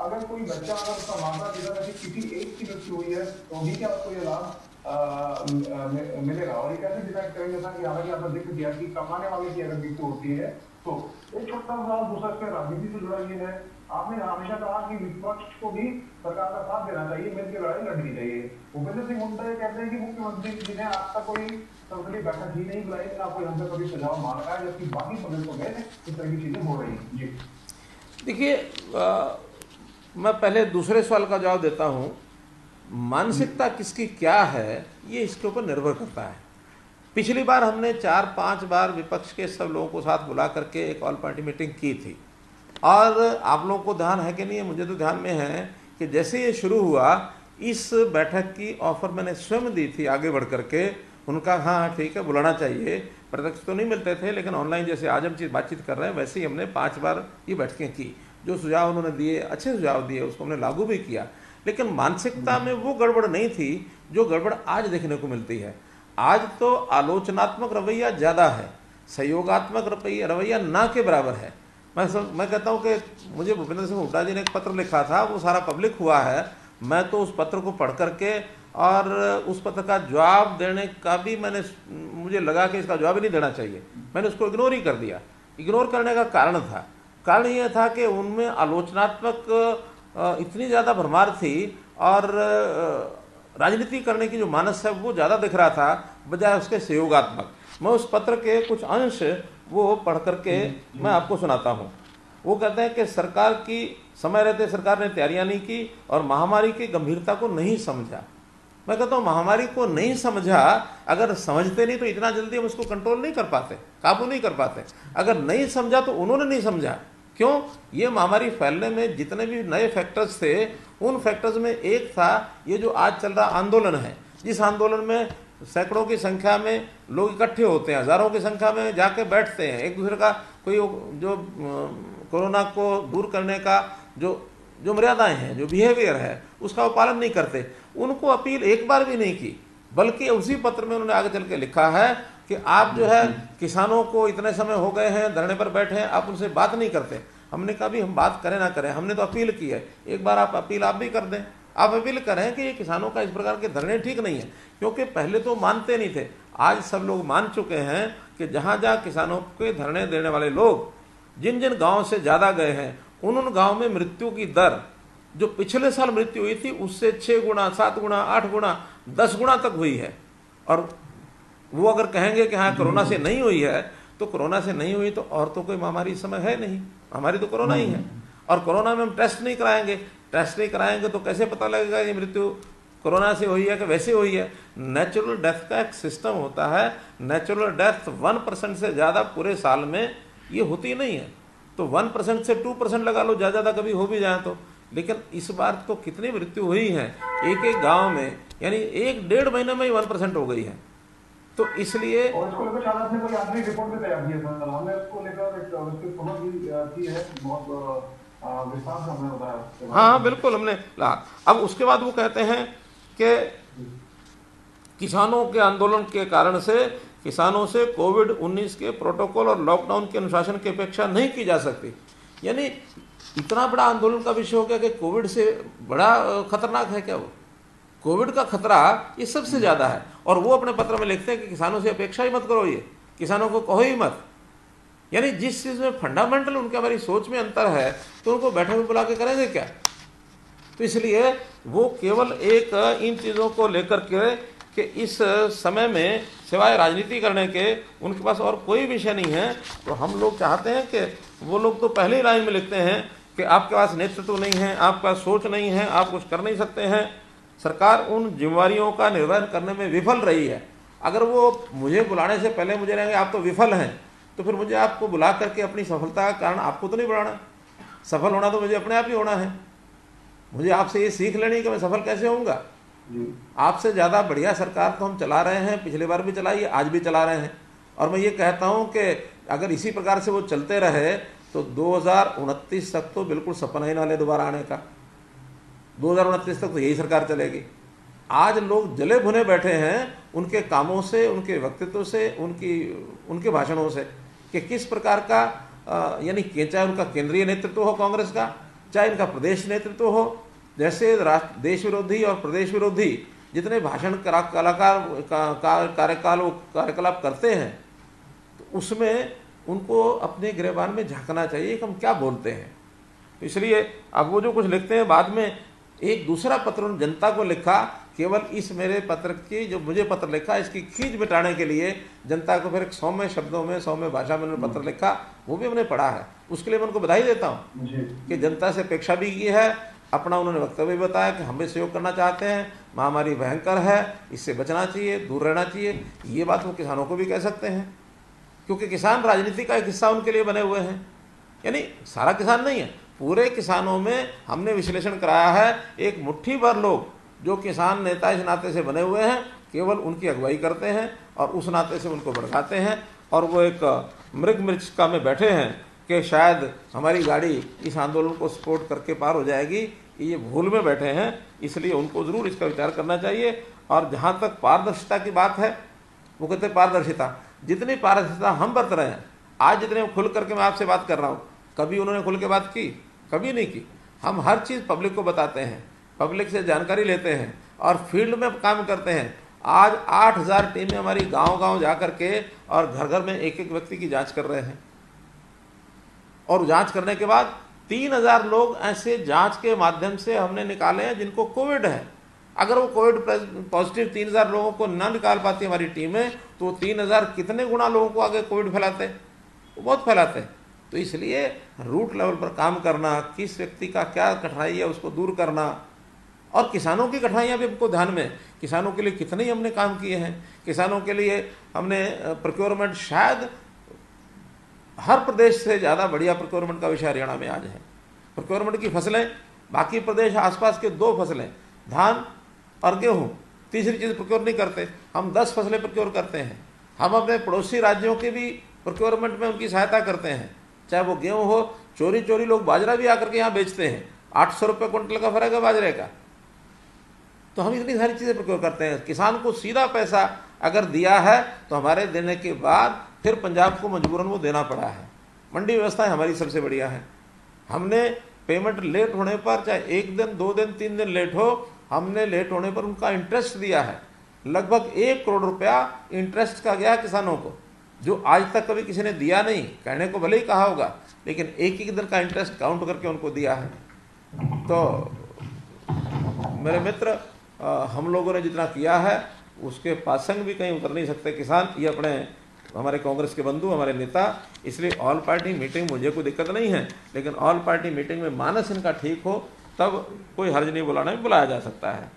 अगर कोई बच्चा अगर उसका मामला जिधर किसी एक की मृत्यु हुई है तो भी क्या उसको ये लाभ मिलेगा? और ये कैसे डिसाइड करेंगे सर कि हालांकि आपने जिक्र किया कि कमाने वाले की अगर मृत्यु होती है तो? एक छोटा सा दूसरा इसमें राजनीति से जुड़ा ये है, आपने हमेशा कहा कि विपक्ष को भी सरकार का साथ देना चाहिए, मिलकर लड़ाई लड़नी चाहिए। भूपेंद्र सिंह हुड्डा ये कहते हैं कि मुख्यमंत्री जी ने आज तक कोई संसदीय बैठक ही नहीं बुलाई, ना कोई हमसे कभी सुझाव मांगा है, जबकि बाकी प्रदेशों में इस तरह की चीजें हो रही हैं। जी देखिए, मैं पहले दूसरे सवाल का जवाब देता हूँ। मानसिकता किसकी क्या है ये इसके ऊपर निर्भर करता है। पिछली बार हमने 4-5 बार विपक्ष के सब लोगों को साथ बुला करके एक ऑल पार्टी मीटिंग की थी और आप लोगों को ध्यान है कि नहीं, मुझे तो ध्यान में है कि जैसे ये शुरू हुआ इस बैठक की ऑफर मैंने स्वयं दी थी आगे बढ़ करके। उनका हाँ ठीक है बुलाना चाहिए, प्रत्यक्ष तो नहीं मिलते थे लेकिन ऑनलाइन जैसे आज हम बातचीत कर रहे हैं वैसे ही हमने 5 बार ये बैठकें की। जो सुझाव उन्होंने दिए अच्छे सुझाव दिए, उसको हमने लागू भी किया, लेकिन मानसिकता में वो गड़बड़ नहीं थी जो गड़बड़ आज देखने को मिलती है। आज तो आलोचनात्मक रवैया ज़्यादा है, सहयोगात्मक रवैया ना के बराबर है। मैं कहता हूँ कि मुझे भूपेंद्र सिंह हुड्डा जी ने एक पत्र लिखा था, वो सारा पब्लिक हुआ है। मैं तो उस पत्र को पढ़ करके और उस पत्र का जवाब देने का भी मुझे लगा कि इसका जवाब ही नहीं देना चाहिए, मैंने उसको इग्नोर ही कर दिया। इग्नोर करने का कारण यह था कि उनमें आलोचनात्मक इतनी ज़्यादा भरमार थी और राजनीति करने की जो मानस है वो ज़्यादा दिख रहा था बजाय उसके सहयोगात्मक। मैं उस पत्र के कुछ अंश वो पढ़ करके मैं आपको सुनाता हूँ। वो कहते हैं कि सरकार की समय रहते सरकार ने तैयारियां नहीं की और महामारी की गंभीरता को नहीं समझा। मैं कहता हूँ महामारी को नहीं समझा, अगर समझते नहीं तो इतना जल्दी हम उसको कंट्रोल नहीं कर पाते, काबू नहीं कर पाते। अगर नहीं समझा तो उन्होंने नहीं समझा। क्यों? ये महामारी फैलने में जितने भी नए फैक्टर्स थे उन फैक्टर्स में एक था ये जो आज चल रहा आंदोलन है, जिस आंदोलन में सैकड़ों की संख्या में लोग इकट्ठे होते हैं, हजारों की संख्या में जाके बैठते हैं, एक दूसरे का कोई जो कोरोना को दूर करने का जो मर्यादाएं हैं, जो बिहेवियर है उसका वो पालन नहीं करते। उनको अपील एक बार भी नहीं की, बल्कि उसी पत्र में उन्होंने आगे चल के लिखा है कि आप जो है किसानों को इतने समय हो गए हैं धरने पर बैठे हैं, आप उनसे बात नहीं करते। हमने कहा भी हम बात करें ना करें, हमने तो अपील की है, एक बार आप अपील आप भी कर दें। आप अपील करें कि ये किसानों का इस प्रकार के धरने ठीक नहीं है, क्योंकि पहले तो मानते नहीं थे, आज सब लोग मान चुके हैं कि जहाँ जहाँ किसानों के धरने देने वाले लोग जिन जिन गाँव से ज़्यादा गए हैं उन गाँव में मृत्यु की दर जो पिछले साल मृत्यु हुई थी उससे 6 गुना, 7 गुना, 8 गुना, 10 गुना तक हुई है। और वो अगर कहेंगे कि हाँ कोरोना से नहीं हुई है, तो कोरोना से नहीं हुई तो और तो कोई महामारी इस समय है नहीं, महामारी तो कोरोना ही है। और कोरोना में हम टेस्ट नहीं कराएंगे तो कैसे पता लगेगा ये मृत्यु कोरोना से हुई है कि वैसे हुई है। नेचुरल डेथ का एक सिस्टम होता है, नेचुरल डेथ 1% से ज़्यादा पूरे साल में ये होती नहीं है। तो 1% से 2% लगा लो, ज़्यादा कभी हो भी जाए तो। लेकिन इस बार तो कितनी मृत्यु हुई है एक एक गांव में, यानी 1-1.5 महीने में ही 1% हो गई है। तो इसलिए और इसको लेकर शायद आपने कोई आखिरी रिपोर्ट भी तैयार की है सर, हमने उसको लेकर एक खबर भी की है, बहुत विस्तार से हमने बताया। हाँ बिल्कुल हमने। अब उसके बाद वो कहते हैं कि किसानों के आंदोलन के कारण से किसानों से कोविड-19 के प्रोटोकॉल और लॉकडाउन के अनुशासन की अपेक्षा नहीं की जा सकती। यानी इतना बड़ा आंदोलन का विषय हो गया कि कोविड से बड़ा खतरनाक है क्या? वो कोविड का खतरा ये सबसे ज्यादा है। और वो अपने पत्र में लिखते हैं कि किसानों से अपेक्षा ही मत करो, ये किसानों को कहो ही मत। यानी जिस चीज में फंडामेंटल उनके हमारी सोच में अंतर है तो उनको बैठक में बुला के करेंगे क्या? तो इसलिए वो केवल एक इन चीजों को लेकर के कि इस समय में सिवाय राजनीति करने के उनके पास और कोई विषय नहीं है। तो हम लोग चाहते हैं कि वो लोग तो पहले ही लाइन में लिखते हैं कि आपके पास नेतृत्व नहीं है, आपके पास सोच नहीं है, आप कुछ कर नहीं सकते हैं, सरकार उन जिम्मेवारियों का निर्वहन करने में विफल रही है। अगर वो मुझे बुलाने से पहले मुझे रहेंगे आप तो विफल हैं, तो फिर मुझे आपको बुला करके अपनी सफलता का कारण आपको तो नहीं बुलाना। सफल होना तो मुझे अपने आप ही होना है। मुझे आपसे ये सीख लेनी कि मैं सफल कैसे होऊंगा। आपसे ज़्यादा बढ़िया सरकार तो हम चला रहे हैं, पिछली बार भी चलाई, आज भी चला रहे हैं। और मैं ये कहता हूँ कि अगर इसी प्रकार से वो चलते रहे तो 2029 तक तो बिल्कुल सपना ही ना ले दोबारा आने का। 2029 तक तो यही सरकार चलेगी। आज लोग जले भुने बैठे हैं उनके कामों से, उनके व्यक्तित्व से, उनके भाषणों से कि किस प्रकार का यानी चाहे उनका केंद्रीय नेतृत्व हो कांग्रेस का, चाहे इनका प्रदेश नेतृत्व हो, जैसे देश विरोधी और प्रदेश विरोधी जितने भाषण कार्यकलाप करते हैं तो उसमें उनको अपने गिरबान में झांकना चाहिए कि हम क्या बोलते हैं। तो इसलिए अब वो जो कुछ लिखते हैं बाद में एक दूसरा पत्र उन जनता को लिखा, केवल इस मेरे पत्र की जो मुझे पत्र लिखा इसकी खींच मिटाने के लिए जनता को फिर 100 शब्दों में 100 भाषा में उन्होंने पत्र लिखा, वो भी हमने पढ़ा है। उसके लिए मैं उनको बधाई देता हूँ कि जनता से अपेक्षा भी की है। अपना उन्होंने वक्तव्य भी बताया कि हम भी सहयोग करना चाहते हैं, महामारी भयंकर है, इससे बचना चाहिए, दूर रहना चाहिए। ये बात वो किसानों को भी कह सकते हैं, क्योंकि किसान राजनीति का एक हिस्सा उनके लिए बने हुए हैं। यानी सारा किसान नहीं है, पूरे किसानों में हमने विश्लेषण कराया है, एक मुट्ठी भर लोग जो किसान नेता इस नाते से बने हुए हैं केवल उनकी अगुवाई करते हैं और उस नाते से उनको भड़काते हैं, और वो एक मृग मृच्छका में बैठे हैं कि शायद हमारी गाड़ी इस आंदोलन को सपोर्ट करके पार हो जाएगी। ये भूल में बैठे हैं, इसलिए उनको ज़रूर इसका विचार करना चाहिए। और जहाँ तक पारदर्शिता की बात है, वो कहते हैं पारदर्शिता, जितनी पारदर्शिता हम बरत रहे हैं आज, जितने खुल करके मैं आपसे बात कर रहा हूँ, कभी उन्होंने खुल के बात की? कभी नहीं की। हम हर चीज़ पब्लिक को बताते हैं, पब्लिक से जानकारी लेते हैं और फील्ड में काम करते हैं। आज 8000 टीमें हमारी गांव-गांव जा करके और घर घर में एक एक व्यक्ति की जांच कर रहे हैं, और जांच करने के बाद 3000 लोग ऐसे जांच के माध्यम से हमने निकाले हैं जिनको कोविड है। अगर वो कोविड पॉजिटिव 3000 लोगों को ना निकाल पाती हमारी टीमें, तो 3000 कितने गुना लोगों को आगे कोविड फैलाते हैं? वो बहुत फैलाते हैं। तो इसलिए रूट लेवल पर काम करना, किस व्यक्ति का क्या कठिनाई है उसको दूर करना, और किसानों की कठिनाइयाँ भी हमको ध्यान में, किसानों के लिए कितने ही हमने काम किए हैं। किसानों के लिए हमने प्रोक्योरमेंट, शायद हर प्रदेश से ज़्यादा बढ़िया प्रोक्योरमेंट का विषय हरियाणा में आज है। प्रोक्योरमेंट की फसलें, बाकी प्रदेश आसपास के 2 फसलें, धान और गेहूँ, तीसरी चीज़ प्रोक्योर नहीं करते। हम 10 फसलें प्रोक्योर करते हैं। हम अपने पड़ोसी राज्यों के भी प्रोक्योरमेंट में उनकी सहायता करते हैं, चाहे वो गेहूँ हो। चोरी चोरी लोग बाजरा भी आकर के यहाँ बेचते हैं, 800 रुपये क्विंटल का फर्क है बाजरे का। तो हम इतनी सारी चीज़ें प्रोक्योर करते हैं। किसान को सीधा पैसा अगर दिया है तो हमारे देने के बाद फिर पंजाब को मजबूरन वो देना पड़ा है। मंडी व्यवस्थाएं हमारी सबसे बढ़िया है। हमने पेमेंट लेट होने पर, चाहे 1 दिन 2 दिन 3 दिन लेट हो, हमने लेट होने पर उनका इंटरेस्ट दिया है। लगभग 1 करोड़ रुपया इंटरेस्ट का गया किसानों को, जो आज तक कभी किसी ने दिया नहीं। कहने को भले ही कहा होगा, लेकिन एक दिन का इंटरेस्ट काउंट करके उनको दिया है। तो मेरे मित्र, हम लोगों ने जितना किया है उसके पासंग भी कहीं उतर नहीं सकते किसान। ये अपने हमारे कांग्रेस के बंधु, हमारे नेता, इसलिए ऑल पार्टी मीटिंग मुझे कोई दिक्कत नहीं है, लेकिन ऑल पार्टी मीटिंग में मानस इनका ठीक हो तब कोई हर्ज नहीं बुलाना, बुलाया जा सकता है।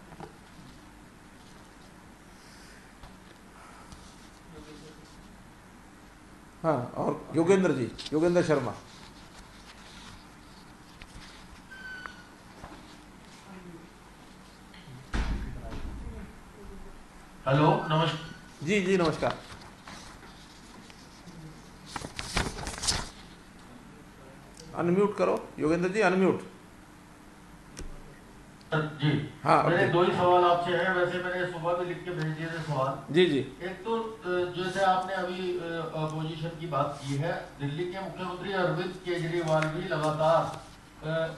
हाँ, और योगेंद्र जी, योगेंद्र शर्मा। हेलो, नमस्कार जी जी नमस्कार। अनम्यूट करो योगेंद्र जी, अनम्यूट। जी हाँ, मेरे 2 ही सवाल आपसे हैं। वैसे मैंने सुबह भी लिख के भेज दिए थे सवाल। जी जी। एक तो जैसे आपने अभी अपोजिशन की बात की है, दिल्ली के मुख्यमंत्री अरविंद केजरीवाल भी लगातार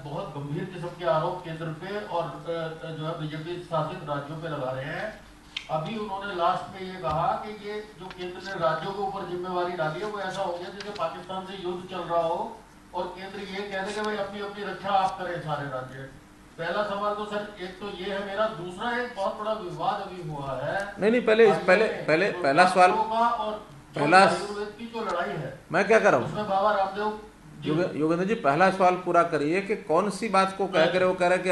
बहुत गंभीर किस्म के आरोप केंद्र पे और जो है बीजेपी शासित राज्यों पे लगा रहे हैं। अभी उन्होंने लास्ट में ये कहा कि ये जो केंद्र ने राज्यों के ऊपर जिम्मेवारी डाली है वो ऐसा हो गया जैसे पाकिस्तान से युद्ध चल रहा हो और केंद्र ये कह दे कि भाई अपनी अपनी रक्षा आप करें सारे राज्य। पहला सवाल तो सर एक तो ये है मेरा। दूसरा एक बहुत बड़ा विवाद अभी हुआ है। नहीं पहला सवाल, पहला आयुर्वेद की जो लड़ाई है, मैं क्या कर रहा हूँ उसमें बाबा रामदेव योगेंद्र जी, पहला सवाल पूरा करिए कि कौन सी बात को कह कर वो कह रहे कि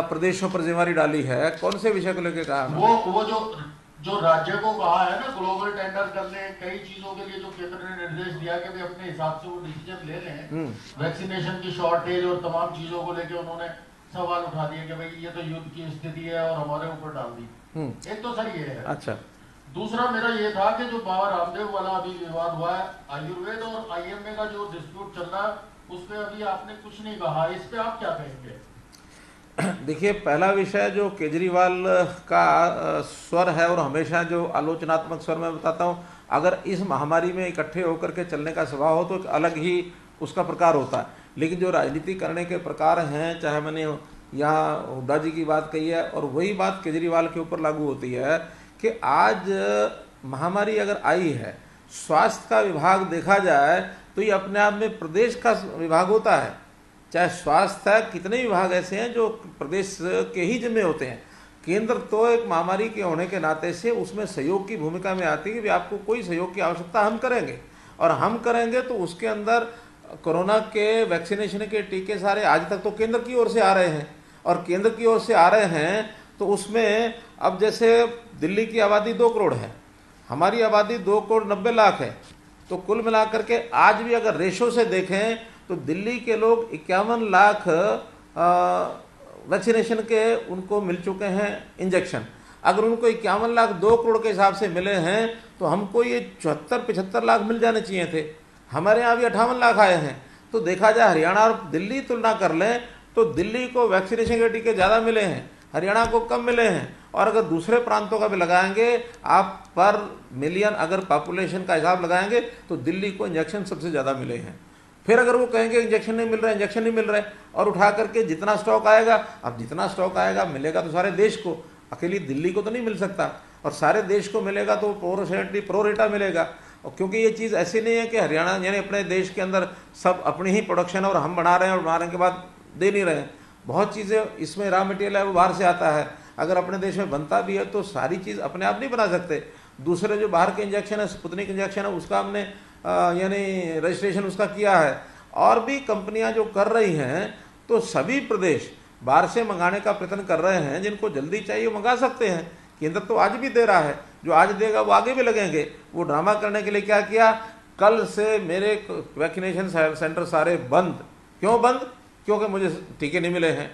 प्रदेशों पर जिम्मेवारी डाली है, कौन से विषय को लेकर कहा? वो जो राज्य को कहा है ना ग्लोबल टेंडर करने, कई चीजों के लिए जो केंद्र ने निर्देश दिया कि भाई अपने हिसाब से वो डिसीजन ले लें। वैक्सीनेशन की शॉर्टेज और तमाम चीजों को लेकर उन्होंने सवाल उठा दिए कि भाई ये तो युद्ध की स्थिति है और हमारे ऊपर डाल दी। एक तो सर ये है। अच्छा, दूसरा मेरा ये था कि जो बाबा रामदेव वाला अभी विवाद हुआ है, आयुर्वेद और आईएमए का जो डिस्प्यूट चल रहा है उस पर अभी आपने कुछ नहीं कहा, इस पे आप क्या कहेंगे? देखिए, पहला विषय जो केजरीवाल का स्वर है और हमेशा जो आलोचनात्मक स्वर मैं बताता हूँ, अगर इस महामारी में इकट्ठे होकर के चलने का स्वभाव हो तो एक अलग ही उसका प्रकार होता है। लेकिन जो राजनीति करने के प्रकार हैं, चाहे मैंने यहाँ हुड्डा जी की बात कही है और वही बात केजरीवाल के ऊपर लागू होती है कि आज महामारी अगर आई है, स्वास्थ्य का विभाग देखा जाए तो ये अपने आप में प्रदेश का विभाग होता है। चाहे स्वास्थ्य है, कितने विभाग ऐसे हैं जो प्रदेश के ही जिम्मे होते हैं। केंद्र तो एक महामारी के होने के नाते से उसमें सहयोग की भूमिका में आती है कि आपको कोई सहयोग की आवश्यकता हम करेंगे, और हम करेंगे तो उसके अंदर कोरोना के वैक्सीनेशन के टीके सारे आज तक तो केंद्र की ओर से आ रहे हैं, और केंद्र की ओर से आ रहे हैं तो उसमें अब जैसे दिल्ली की आबादी 2 करोड़ है, हमारी आबादी 2 करोड़ 90 लाख है, तो कुल मिलाकर के आज भी अगर रेशो से देखें तो दिल्ली के लोग 51 लाख वैक्सीनेशन के उनको मिल चुके हैं इंजेक्शन। अगर उनको 51 लाख 2 करोड़ के हिसाब से मिले हैं तो हमको ये 74-75 लाख मिल जाने चाहिए थे। हमारे यहाँ भी 58 लाख आए हैं। तो देखा जाए हरियाणा और दिल्ली तुलना कर लें तो दिल्ली को वैक्सीनेशन के टीके ज़्यादा मिले हैं, हरियाणा को कम मिले हैं। और अगर दूसरे प्रांतों का भी लगाएंगे आप, पर मिलियन अगर पॉपुलेशन का हिसाब लगाएंगे तो दिल्ली को इंजेक्शन सबसे ज़्यादा मिले हैं। फिर अगर वो कहेंगे इंजेक्शन नहीं मिल रहा है और उठा करके जितना स्टॉक आएगा, अब जितना स्टॉक आएगा मिलेगा तो सारे देश को, अकेली दिल्ली को तो नहीं मिल सकता, और सारे देश को मिलेगा तो प्रोरेटा मिलेगा। और क्योंकि ये चीज़ ऐसी नहीं है कि हरियाणा यानी अपने देश के अंदर सब अपनी ही प्रोडक्शन है और हम बना रहे हैं और बनाने के बाद दे नहीं रहे हैं। बहुत चीज़ें इसमें रॉ मटेरियल है वो बाहर से आता है। अगर अपने देश में बनता भी है तो सारी चीज़ अपने आप नहीं बना सकते। दूसरे जो बाहर के इंजेक्शन है, स्पुतनिक इंजेक्शन है, उसका हमने यानी रजिस्ट्रेशन उसका किया है। और भी कंपनियां जो कर रही हैं, तो सभी प्रदेश बाहर से मंगाने का प्रयत्न कर रहे हैं। जिनको जल्दी चाहिए मंगा सकते हैं। केंद्र तो आज भी दे रहा है, जो आज देगा वो आगे भी लगेंगे। वो ड्रामा करने के लिए क्या किया, कल से मेरे वैक्सीनेशन सेंटर सारे बंद। क्यों बंद? क्योंकि मुझे टीके नहीं मिले हैं।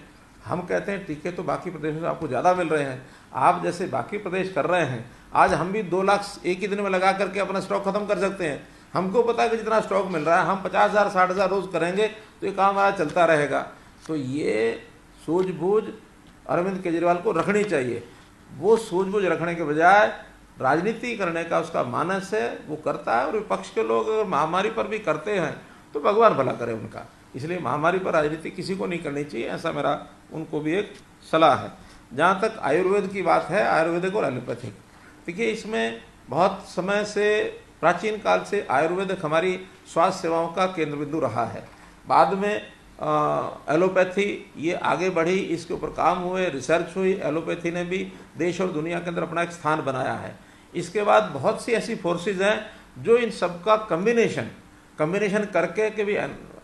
हम कहते हैं टीके तो बाकी प्रदेशों से आपको ज़्यादा मिल रहे हैं। आप जैसे बाकी प्रदेश कर रहे हैं, आज हम भी 2 लाख एक ही दिन में लगा करके अपना स्टॉक खत्म कर सकते हैं। हमको पता है कि जितना स्टॉक मिल रहा है, हम 50,000 60,000 रोज करेंगे तो ये काम हमारा चलता रहेगा। तो ये सूझबूझ अरविंद केजरीवाल को रखनी चाहिए। वो सूझबूझ रखने के बजाय राजनीति करने का उसका मानस है, वो करता है। और विपक्ष के लोग अगर महामारी पर भी करते हैं तो भगवान भला करे उनका। इसलिए महामारी पर राजनीति किसी को नहीं करनी चाहिए, ऐसा मेरा उनको भी एक सलाह है। जहाँ तक आयुर्वेद की बात है, आयुर्वेदिक और एलोपैथिक, देखिए इसमें बहुत समय से, प्राचीन काल से आयुर्वेद हमारी स्वास्थ्य सेवाओं का केंद्र बिंदु रहा है। बाद में एलोपैथी ये आगे बढ़ी, इसके ऊपर काम हुए, रिसर्च हुई। एलोपैथी ने भी देश और दुनिया के अंदर अपना एक स्थान बनाया है। इसके बाद बहुत सी ऐसी फोर्सेज हैं जो इन सबका कम्बिनेशन करके कि भी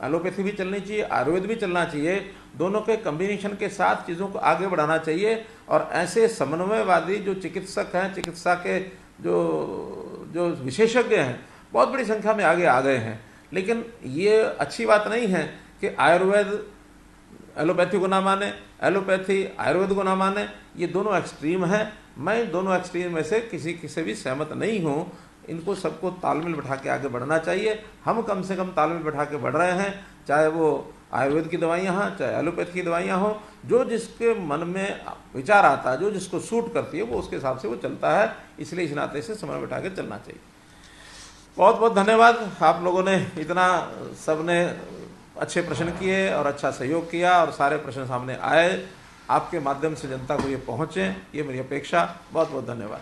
एलोपैथी भी चलनी चाहिए, आयुर्वेद भी चलना चाहिए। दोनों के कम्बिनेशन के साथ चीज़ों को आगे बढ़ाना चाहिए। और ऐसे समन्वयवादी जो चिकित्सक हैं, चिकित्सा के जो विशेषज्ञ हैं, बहुत बड़ी संख्या में आगे आ गए हैं। लेकिन ये अच्छी बात नहीं है कि आयुर्वेद एलोपैथी को ना माने, एलोपैथी आयुर्वेद को ना माने। ये दोनों एक्सट्रीम हैं। मैं दोनों एक्सट्रीम में से किसी से भी सहमत नहीं हूँ। इनको सबको तालमेल बैठा के आगे बढ़ना चाहिए। हम कम से कम तालमेल बैठा के बढ़ रहे हैं, चाहे वो आयुर्वेद की दवाइयाँ हों, चाहे एलोपैथी की दवाइयाँ हों। जो जिसके मन में विचार आता है, जो जिसको सूट करती है, वो उसके हिसाब से वो चलता है। इसलिए इस नाते से समय बैठा के चलना चाहिए। बहुत बहुत धन्यवाद। आप लोगों ने इतना, सबने अच्छे प्रश्न किए और अच्छा सहयोग किया और सारे प्रश्न सामने आए। आपके माध्यम से जनता को ये पहुँचे, ये मेरी अपेक्षा। बहुत बहुत धन्यवाद।